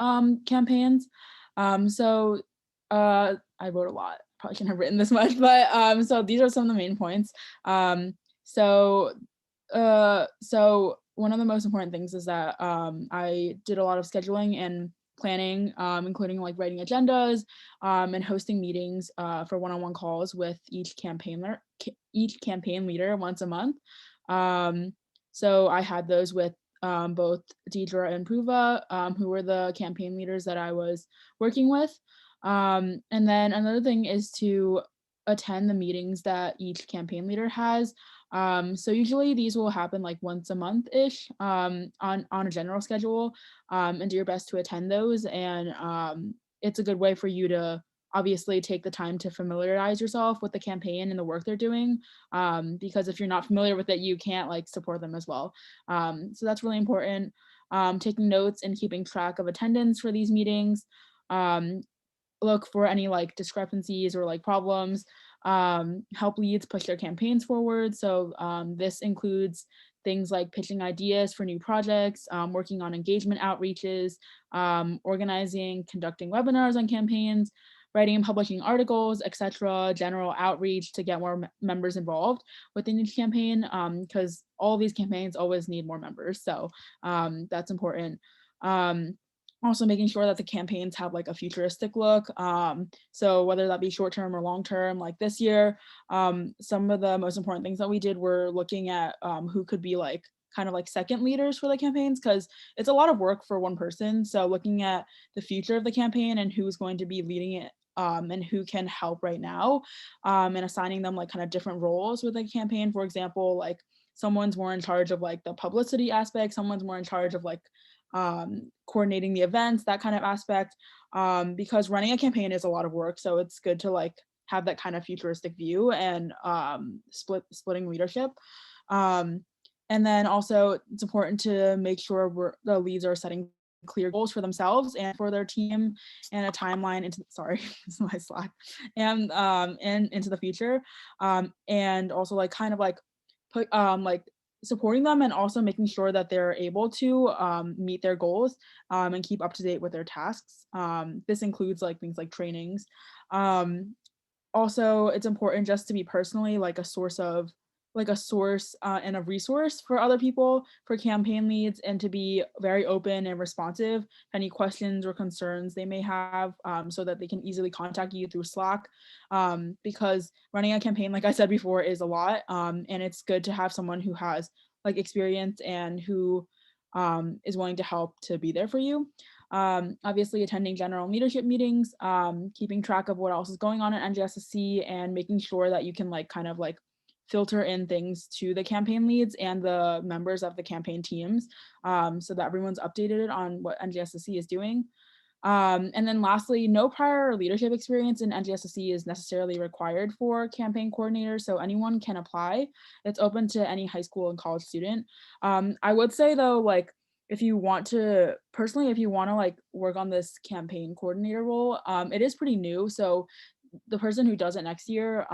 Speaker 10: campaigns. I wrote a lot, probably shouldn't have written this much, but so these are some of the main points. So one of the most important things is that I did a lot of scheduling and planning, including like writing agendas and hosting meetings for one-on-one calls with each campaign leader once a month. So I had those with both Deidre and Puva, who were the campaign leaders that I was working with. And then another thing is to attend the meetings that each campaign leader has. So usually these will happen like once a month-ish on a general schedule, and do your best to attend those. And it's a good way for you to obviously take the time to familiarize yourself with the campaign and the work they're doing, because if you're not familiar with it, you can't like support them as well. So that's really important. Taking notes and keeping track of attendance for these meetings. Look for any like discrepancies or like problems. Help leads push their campaigns forward. So this includes things like pitching ideas for new projects, working on engagement outreaches, organizing, conducting webinars on campaigns, writing and publishing articles, etc., general outreach to get more members involved within each campaign, because all of these campaigns always need more members. So that's important. Also making sure that the campaigns have like a futuristic look. So whether that be short-term or long-term, like this year, some of the most important things that we did were looking at who could be like kind of like second leaders for the campaigns, because it's a lot of work for one person. So looking at the future of the campaign and who's going to be leading it, and who can help right now, and assigning them like kind of different roles with the campaign. For example, like someone's more in charge of like the publicity aspect, someone's more in charge of like coordinating the events, that kind of aspect, because running a campaign is a lot of work. So it's good to like have that kind of futuristic view and splitting leadership. And then also it's important to make sure the leads are setting clear goals for themselves and for their team, and a timeline into, sorry, this is my Slack, and into the future. And also like kind of like put like supporting them and also making sure that they're able to meet their goals and keep up to date with their tasks. This includes like things like trainings. Also, it's important just to be personally like a source of like a source and a resource for other people, for campaign leads, and to be very open and responsive to any questions or concerns they may have, so that they can easily contact you through Slack, because running a campaign, like I said before, is a lot, and it's good to have someone who has like experience and who is willing to help to be there for you. Obviously attending general leadership meetings, keeping track of what else is going on at NJSSC, and making sure that you can like kind of like filter in things to the campaign leads and the members of the campaign teams, so that everyone's updated on what NJSSC is doing. And then lastly, no prior leadership experience in NJSSC is necessarily required for campaign coordinator, so anyone can apply. It's open to any high school and college student. I would say though, like if you want to like work on this campaign coordinator role, it is pretty new. So the person who does it next year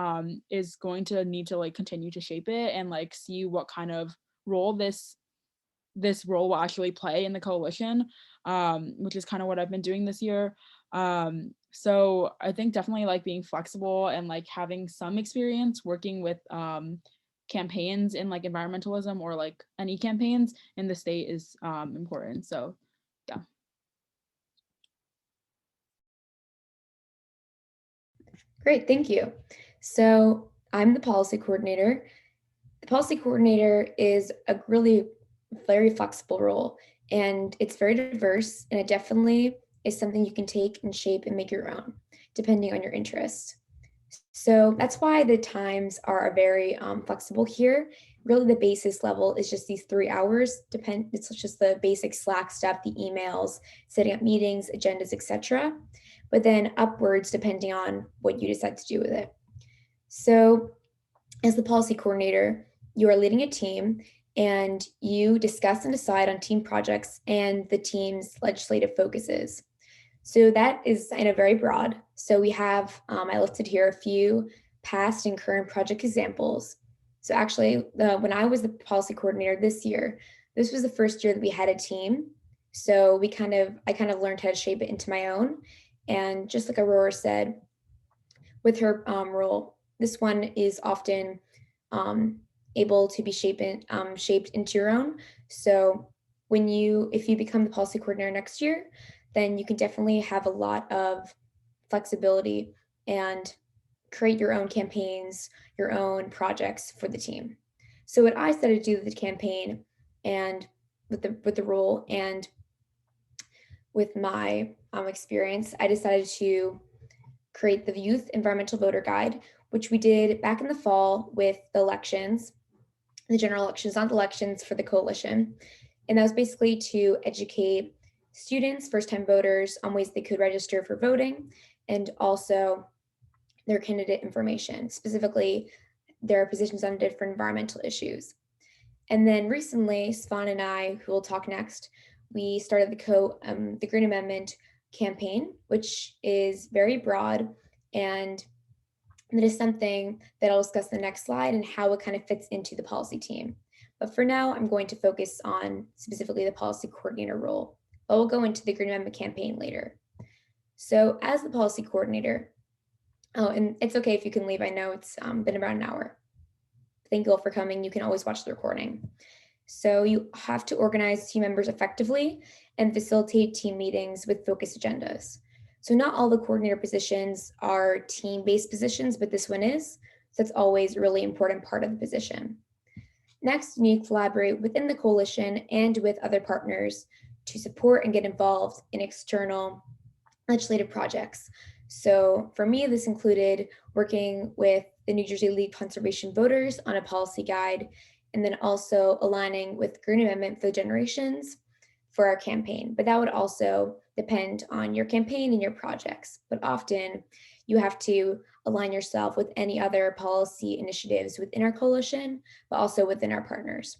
Speaker 10: is going to need to like continue to shape it and like see what kind of role this role will actually play in the coalition, which is kind of what I've been doing this year. So I think definitely like being flexible and like having some experience working with campaigns in like environmentalism or like any campaigns in the state is important. So yeah.
Speaker 11: Great, thank you. So I'm the policy coordinator. The policy coordinator is a really very flexible role, and it's very diverse, and it definitely is something you can take and shape and make your own, depending on your interests. So that's why the times are very flexible here. Really, the basis level is just these 3 hours. It's just the basic Slack stuff, the emails, setting up meetings, agendas, etc. But then upwards, depending on what you decide to do with it. So as the policy coordinator, you are leading a team and you discuss and decide on team projects and the team's legislative focuses. So that is kind of very broad. So we have, I listed here a few past and current project examples. So actually, when I was the policy coordinator this year, this was the first year that we had a team. So I kind of learned how to shape it into my own. And just like Aurora said, with her role, this one is often able to be shaped into your own. So if you become the policy coordinator next year, then you can definitely have a lot of flexibility and create your own campaigns, your own projects for the team. So what I decided to do with the campaign and with the role and with my experience, I decided to create the Youth Environmental Voter Guide, which we did back in the fall with the elections, the general elections, not the elections for the coalition. And that was basically to educate students, first-time voters, on ways they could register for voting, and also their candidate information, specifically their positions on different environmental issues. And then recently, Svan and I, who will talk next, we started the Green Amendment campaign, which is very broad, and that is something that I'll discuss in the next slide and how it kind of fits into the policy team. But for now, I'm going to focus on specifically the policy coordinator role. But we'll go into the Green Amendment campaign later. So as the policy coordinator, and it's okay if you can leave. I know it's been about an hour. Thank you all for coming. You can always watch the recording. So you have to organize team members effectively and facilitate team meetings with focused agendas. So not all the coordinator positions are team-based positions, but this one is. So that's always a really important part of the position. Next, you need to collaborate within the coalition and with other partners to support and get involved in external legislative projects. So for me, this included working with the New Jersey League Conservation Voters on a policy guide, and then also aligning with Green Amendment for the Generations for our campaign. But that would also depend on your campaign and your projects. But often you have to align yourself with any other policy initiatives within our coalition, but also within our partners.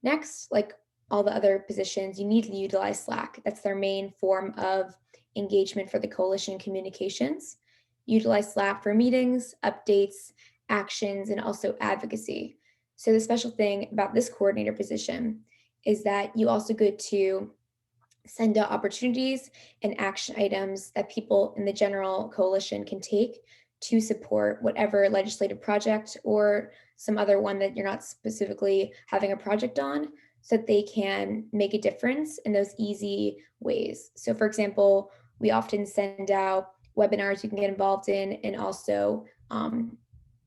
Speaker 11: Next, like all the other positions, you need to utilize Slack. That's their main form of engagement for the coalition communications. Utilize Slack for meetings, updates, actions, and also advocacy. So the special thing about this coordinator position is that you also get to send out opportunities and action items that people in the general coalition can take to support whatever legislative project or some other one that you're not specifically having a project on, so that they can make a difference in those easy ways. So for example, we often send out webinars you can get involved in, and also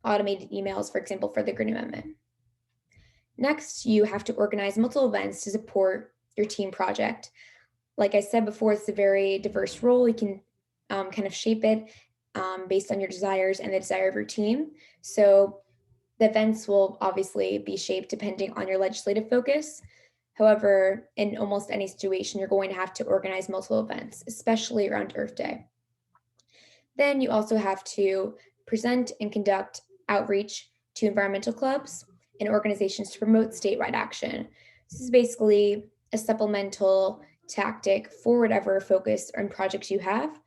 Speaker 11: automated emails, for example, for the Green Amendment. Next, you have to organize multiple events to support your team project. Like I said before, it's a very diverse role. You can kind of shape it based on your desires and the desire of your team. So the events will obviously be shaped depending on your legislative focus. However, in almost any situation, you're going to have to organize multiple events, especially around Earth Day. Then you also have to present and conduct outreach to environmental clubs and organizations to promote statewide action. This is basically a supplemental tactic for whatever focus and projects you have.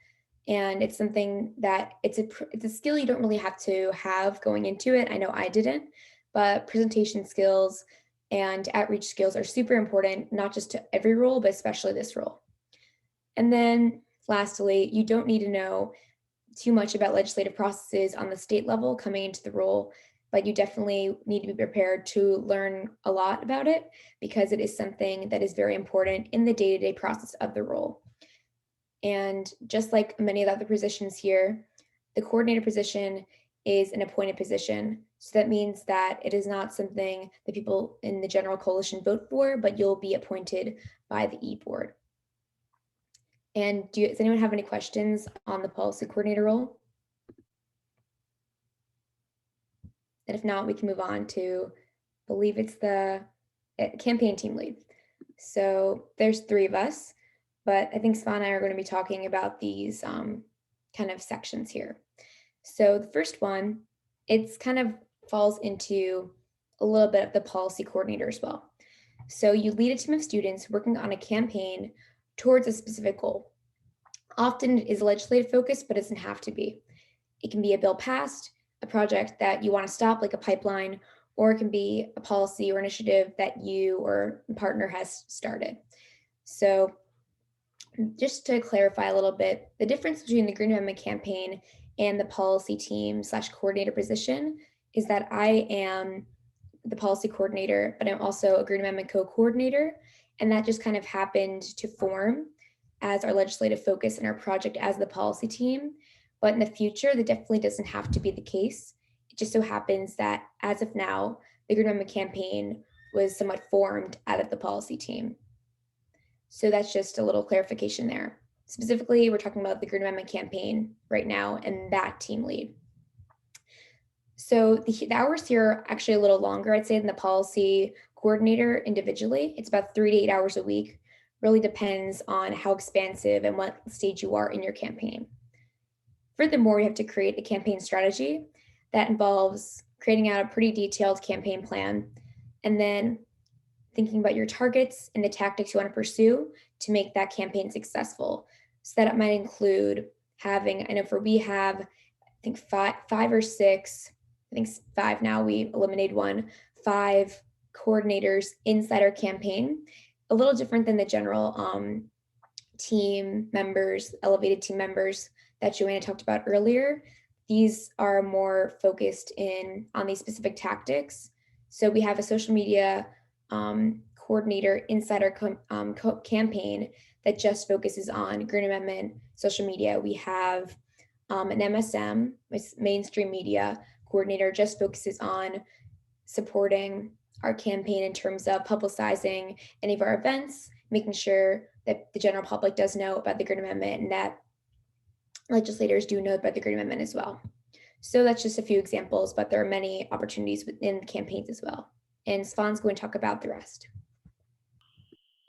Speaker 11: And it's something that it's a skill you don't really have to have going into it. I know I didn't, but presentation skills and outreach skills are super important, not just to every role, but especially this role. And then lastly, you don't need to know too much about legislative processes on the state level coming into the role, but you definitely need to be prepared to learn a lot about it, because it is something that is very important in the day-to-day process of the role. And just like many of the other positions here, the coordinator position is an appointed position. So that means that it is not something that people in the general coalition vote for, but you'll be appointed by the e-board. And does anyone have any questions on the policy coordinator role? And if not, we can move on to, I believe it's the campaign team lead. So there's 3 of us, but I think Svan and I are going to be talking about these kind of sections here. So the first one, it's kind of falls into a little bit of the policy coordinator as well. So you lead a team of students working on a campaign towards a specific goal. Often it is legislative focused, but it doesn't have to be. It can be a bill passed, a project that you want to stop, like a pipeline, or it can be a policy or initiative that you or a partner has started. So just to clarify a little bit, the difference between the Green Amendment campaign and the policy team / coordinator position is that I am the policy coordinator, but I'm also a Green Amendment co-coordinator. And that just kind of happened to form as our legislative focus and our project as the policy team. But in the future, that definitely doesn't have to be the case. It just so happens that as of now, the Green Amendment campaign was somewhat formed out of the policy team. So that's just a little clarification there. Specifically, we're talking about the Green Amendment campaign right now and that team lead. So the hours here are actually a little longer, I'd say, than the policy coordinator individually. It's about 3 to 8 hours a week. Really depends on how expansive and what stage you are in your campaign. Furthermore, you have to create a campaign strategy that involves creating out a pretty detailed campaign plan, and then thinking about your targets and the tactics you want to pursue to make that campaign successful. So that might include having, I know we have, I think five or six, I think 5 now, we eliminated 1, 5 coordinators inside our campaign. A little different than the general team members, elevated team members that Joanna talked about earlier. These are more focused on these specific tactics. So we have a social media coordinator inside our campaign that just focuses on Green Amendment social media. We have an MSM, mainstream media coordinator, just focuses on supporting our campaign in terms of publicizing any of our events, making sure that the general public does know about the Green Amendment and that legislators do know about the Green Amendment as well. So that's just a few examples, but there are many opportunities within campaigns as well. And Svan's going to talk about the rest.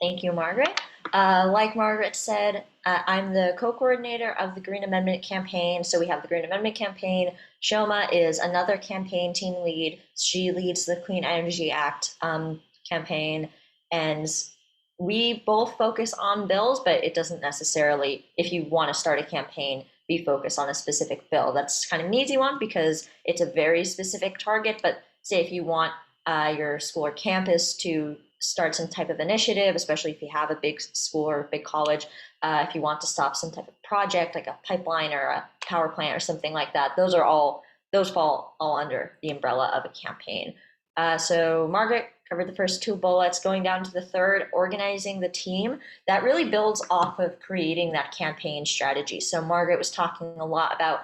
Speaker 12: Thank you, Margaret. Like Margaret said, I'm the co-coordinator of the Green Amendment campaign. So we have the Green Amendment campaign. Shoma is another campaign team lead. She leads the Clean Energy Act campaign. And we both focus on bills, but it doesn't necessarily, if you want to start a campaign, be focused on a specific bill. That's kind of an easy one because it's a very specific target. But say if you want your school or campus to start some type of initiative, especially if you have a big school or a big college, if you want to stop some type of project like a pipeline or a power plant or something like that, those are all those fall all under the umbrella of a campaign. So Margaret covered the first 2 bullets. Going down to the third, organizing the team. That really builds off of creating that campaign strategy. So Margaret was talking a lot about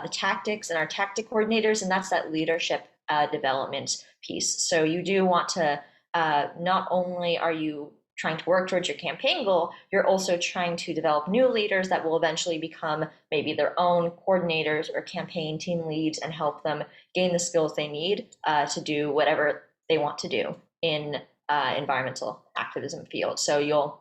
Speaker 12: the tactics and our tactic coordinators, and that's that leadership development piece. So you do want to, not only are you trying to work towards your campaign goal, you're also trying to develop new leaders that will eventually become maybe their own coordinators or campaign team leads and help them gain the skills they need to do whatever they want to do in environmental activism field. So you'll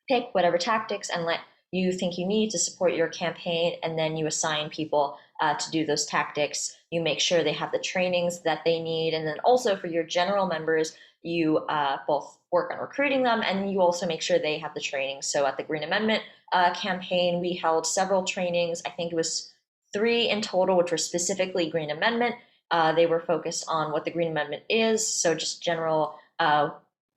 Speaker 12: pick whatever tactics and let you think you need to support your campaign, and then you assign people to do those tactics. You make sure they have the trainings that they need, and then also for your general members, you both work on recruiting them, and you also make sure they have the training. So at the Green Amendment campaign, we held several trainings. I think it was 3 in total, which were specifically Green Amendment. They were focused on what the Green Amendment is, so just general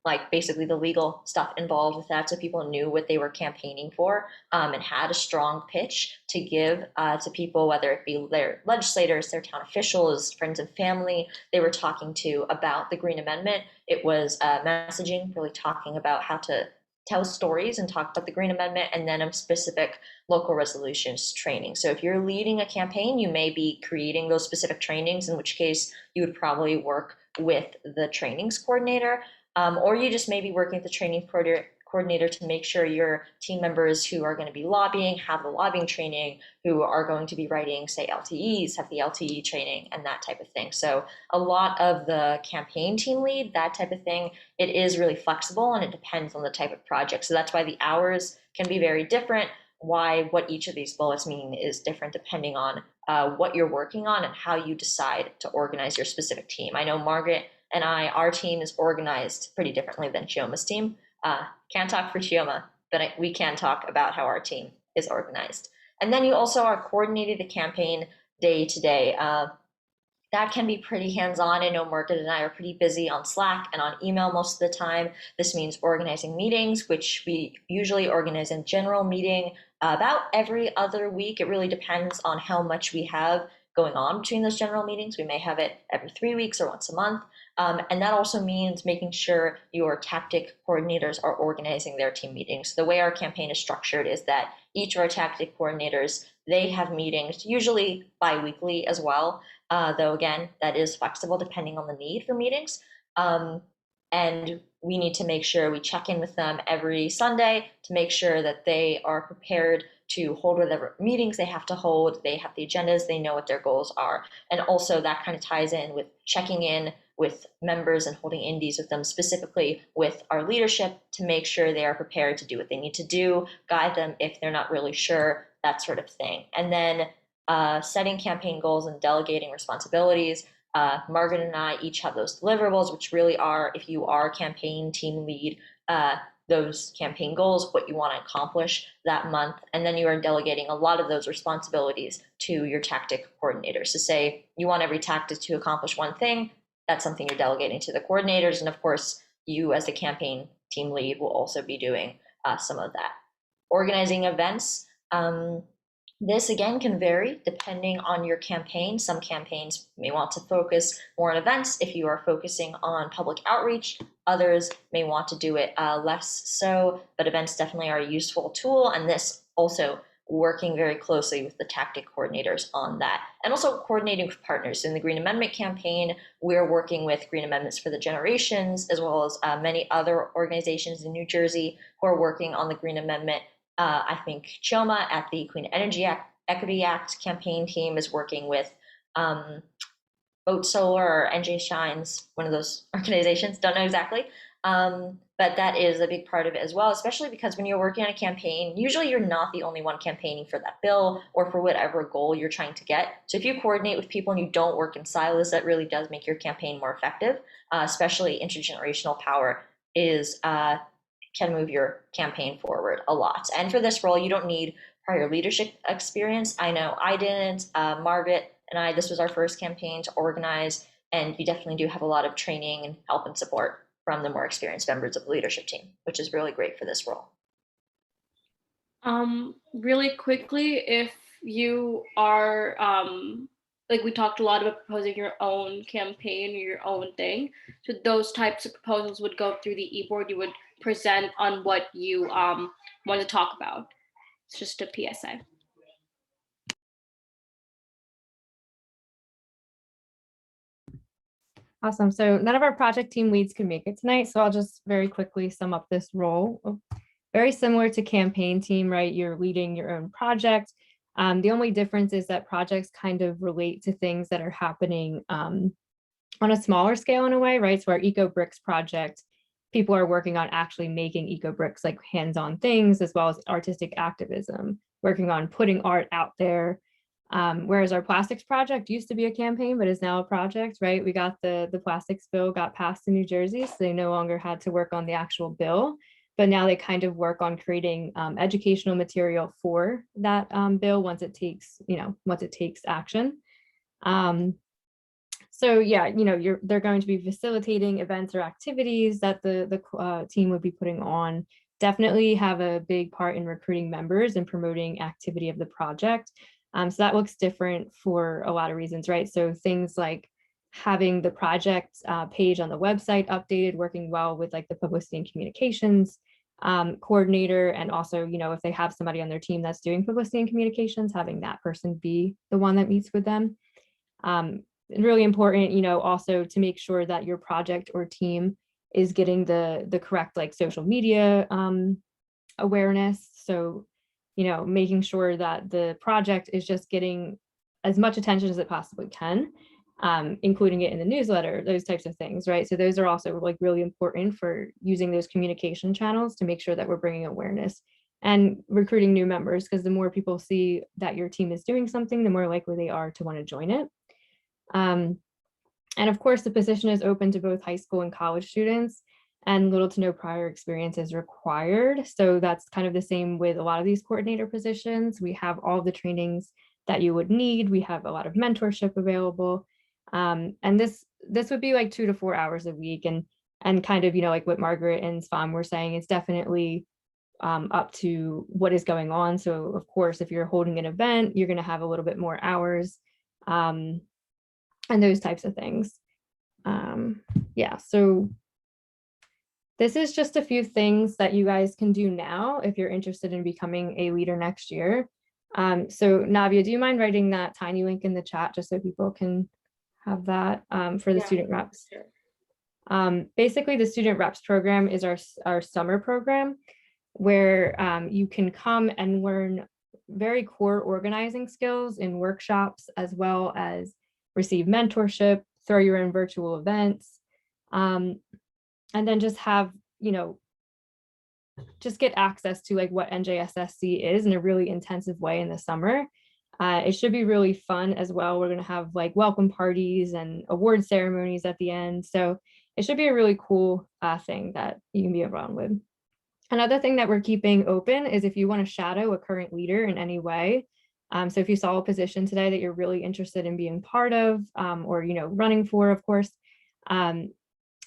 Speaker 12: like basically the legal stuff involved with that, so people knew what they were campaigning for and had a strong pitch to give to people, whether it be their legislators, their town officials, friends and family they were talking to about the Green Amendment. It was messaging, really talking about how to tell stories and talk about the Green Amendment, and then a specific local resolutions training. So if you're leading a campaign, you may be creating those specific trainings, in which case you would probably work with the trainings coordinator. Or you just may be working with the training coordinator to make sure your team members who are going to be lobbying have the lobbying training, who are going to be writing, say, LTEs, have the LTE training and that type of thing. So a lot of the campaign team lead, that type of thing, it is really flexible and it depends on the type of project. So that's why the hours can be very different. Why what each of these bullets mean is different depending on what you're working on and how you decide to organize your specific team. I know Margaret and our team is organized pretty differently than Chioma's team. Can't talk for Chioma, but we can talk about how our team is organized. And then you also are coordinating the campaign day to day. That can be pretty hands-on. I know Margaret and I are pretty busy on Slack and on email most of the time. This means organizing meetings, which we usually organize a general meeting about every other week. It really depends on how much we have going on between those general meetings. We may have it every 3 weeks or once a month. And that also means making sure your tactic coordinators are organizing their team meetings. The way our campaign is structured is that each of our tactic coordinators, they have meetings, usually bi-weekly as well, though again, that is flexible depending on the need for meetings. And we need to make sure we check in with them every Sunday to make sure that they are prepared to hold whatever meetings they have to hold. They have the agendas, they know what their goals are. And also that kind of ties in with checking in with members and holding indies with them, specifically with our leadership, to make sure they are prepared to do what they need to do, guide them if they're not really sure, that sort of thing. And then setting campaign goals and delegating responsibilities. Margaret and I each have those deliverables, which really are, if you are campaign team lead, those campaign goals, what you want to accomplish that month. And then you are delegating a lot of those responsibilities to your tactic coordinators. So say you want every tactic to accomplish one thing, that's something you're delegating to the coordinators. And of course, you as the campaign team lead will also be doing some of that. Organizing events. This again can vary depending on your campaign. Some campaigns may want to focus more on events if you are focusing on public outreach. Others may want to do it less so, but events definitely are a useful tool. And this also working very closely with the tactic coordinators on that, and also coordinating with partners. In the Green Amendment campaign, we're working with Green Amendments for the Generations, as well as many other organizations in New Jersey who are working on the Green Amendment. I think Chioma at the Clean Energy Equity Act campaign team is working with Boat Solar or NJ Shines, one of those organizations, don't know exactly. But that is a big part of it as well, especially because when you're working on a campaign, usually you're not the only one campaigning for that bill or for whatever goal you're trying to get. So if you coordinate with people and you don't work in silos, that really does make your campaign more effective, especially intergenerational power is can move your campaign forward a lot. And for this role, you don't need prior leadership experience. I know I didn't. Margaret and I, this was our first campaign to organize, and you definitely do have a lot of training and help and support from the more experienced members of the leadership team, which is really great for this role.
Speaker 2: Really quickly, if you are like we talked a lot about proposing your own campaign or your own thing. So those types of proposals would go through the e-board. You would present on what you want to talk about. It's just a PSA.
Speaker 1: Awesome. So none of our project team leads can make it tonight, so I'll just very quickly sum up this role. Very similar to campaign team, right? You're leading your own project. The only difference is that projects kind of relate to things that are happening on a smaller scale in a way, right? So our Eco Bricks project, people are working on actually making Eco Bricks, like hands-on things, as well as artistic activism, working on putting art out there. Whereas our plastics project used to be a campaign, but is now a project, right? We got the plastics bill got passed in New Jersey, so they no longer had to work on the actual bill, but now they kind of work on creating educational material for that bill once it takes action. So yeah, they're going to be facilitating events or activities that the team would be putting on. Definitely have a big part in recruiting members and promoting activity of the project. So that looks different for a lot of reasons, right? So things like having the project page on the website updated, working well with like the publicity and communications coordinator, and also, if they have somebody on their team that's doing publicity and communications, having that person be the one that meets with them. Really important, also to make sure that your project or team is getting the correct like social media awareness. So, making sure that the project is just getting as much attention as it possibly can, including it in the newsletter, those types of things, right? So those are also like really important for using those communication channels to make sure that we're bringing awareness and recruiting new members, because the more people see that your team is doing something, the more likely they are to want to join it. And of course, the position is open to both high school and college students, and little to no prior experience is required. So that's kind of the same with a lot of these coordinator positions. We have all the trainings that you would need. We have a lot of mentorship available. And this would be like 2 to 4 hours a week. And kind of, like what Margaret and Svan were saying, it's definitely up to what is going on. So of course, if you're holding an event, you're going to have a little bit more hours and those types of things. Yeah, so this is just a few things that you guys can do now if you're interested in becoming a leader next year. So Navia, do you mind writing that tiny link in the chat just so people can have that for the student reps? Sure. Basically, the student reps program is our summer program where you can come and learn very core organizing skills in workshops, as well as receive mentorship, throw your own virtual events, and then just have, just get access to like what NJSSC is in a really intensive way in the summer. It should be really fun as well. We're going to have like welcome parties and award ceremonies at the end. So it should be a really cool thing that you can be involved with. Another thing that we're keeping open is if you want to shadow a current leader in any way. So if you saw a position today that you're really interested in being part of, or, running for, of course,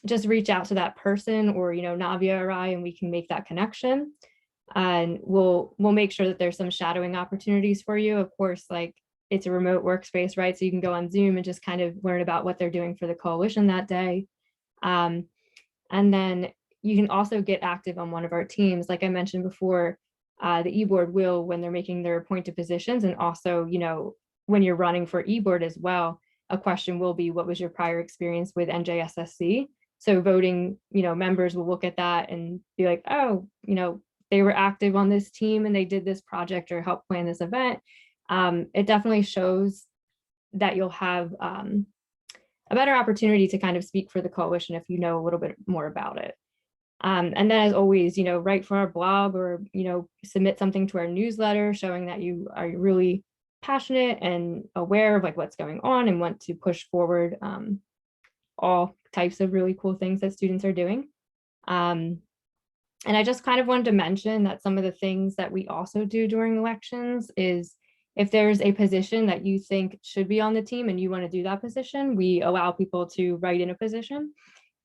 Speaker 1: just reach out to that person, or, Navia or I, and we can make that connection. And we'll make sure that there's some shadowing opportunities for you. Of course, like it's a remote workspace, right? So you can go on Zoom and just kind of learn about what they're doing for the coalition that day. And then you can also get active on one of our teams. Like I mentioned before, the e-board will, when they're making their appointed positions, and also, when you're running for e-board as well, a question will be, what was your prior experience with NJSSC? So voting, members will look at that and be like, oh, they were active on this team and they did this project or helped plan this event. It definitely shows that you'll have a better opportunity to kind of speak for the coalition if you know a little bit more about it. And then as always, write for our blog, or, submit something to our newsletter showing that you are really passionate and aware of like what's going on and want to push forward all types of really cool things that students are doing. And I just kind of wanted to mention that some of the things that we also do during elections is, if there's a position that you think should be on the team and you want to do that position, we allow people to write in a position.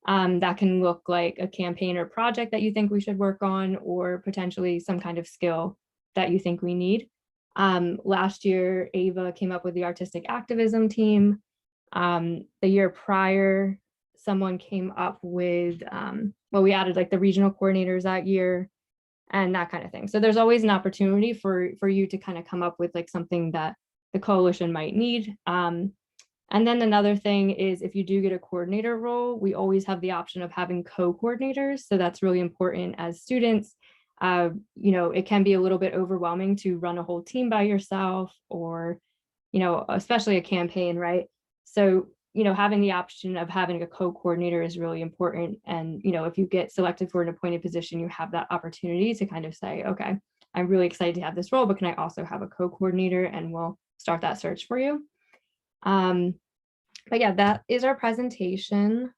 Speaker 1: That can look like a campaign or project that you think we should work on, or potentially some kind of skill that you think we need. Last year, Ava came up with the artistic activism team. The year prior, someone came up with, well, we added like the regional coordinators that year and that kind of thing. So there's always an opportunity for you to kind of come up with like something that the coalition might need. And then another thing is if you do get a coordinator role, we always have the option of having co-coordinators. So that's really important as students. You know, it can be a little bit overwhelming to run a whole team by yourself or, you know, especially a campaign, right? So, you know, having the option of having a co-coordinator is really important. And, you know, if you get selected for an appointed position, you have that opportunity to kind of say, okay, I'm really excited to have this role, but can I also have a co-coordinator, and we'll start that search for you. But yeah, that is our presentation.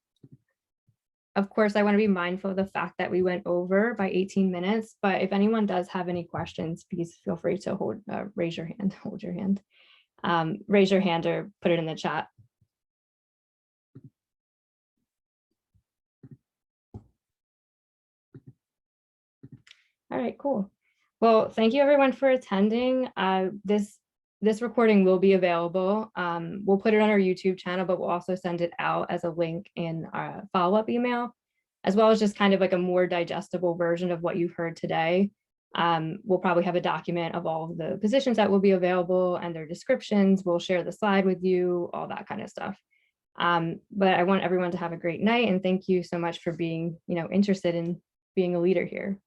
Speaker 1: Of course, I want to be mindful of the fact that we went over by 18 minutes, but if anyone does have any questions, please feel free to raise your hand, raise your hand or put it in the chat. All right, cool. Well, thank you everyone for attending. This recording will be available. We'll put it on our YouTube channel, but we'll also send it out as a link in our follow-up email, as well as just kind of like a more digestible version of what you've heard today. We'll probably have a document of all of the positions that will be available and their descriptions. We'll share the slide with you, all that kind of stuff. But I want everyone to have a great night, and thank you so much for being, you know, interested in being a leader here.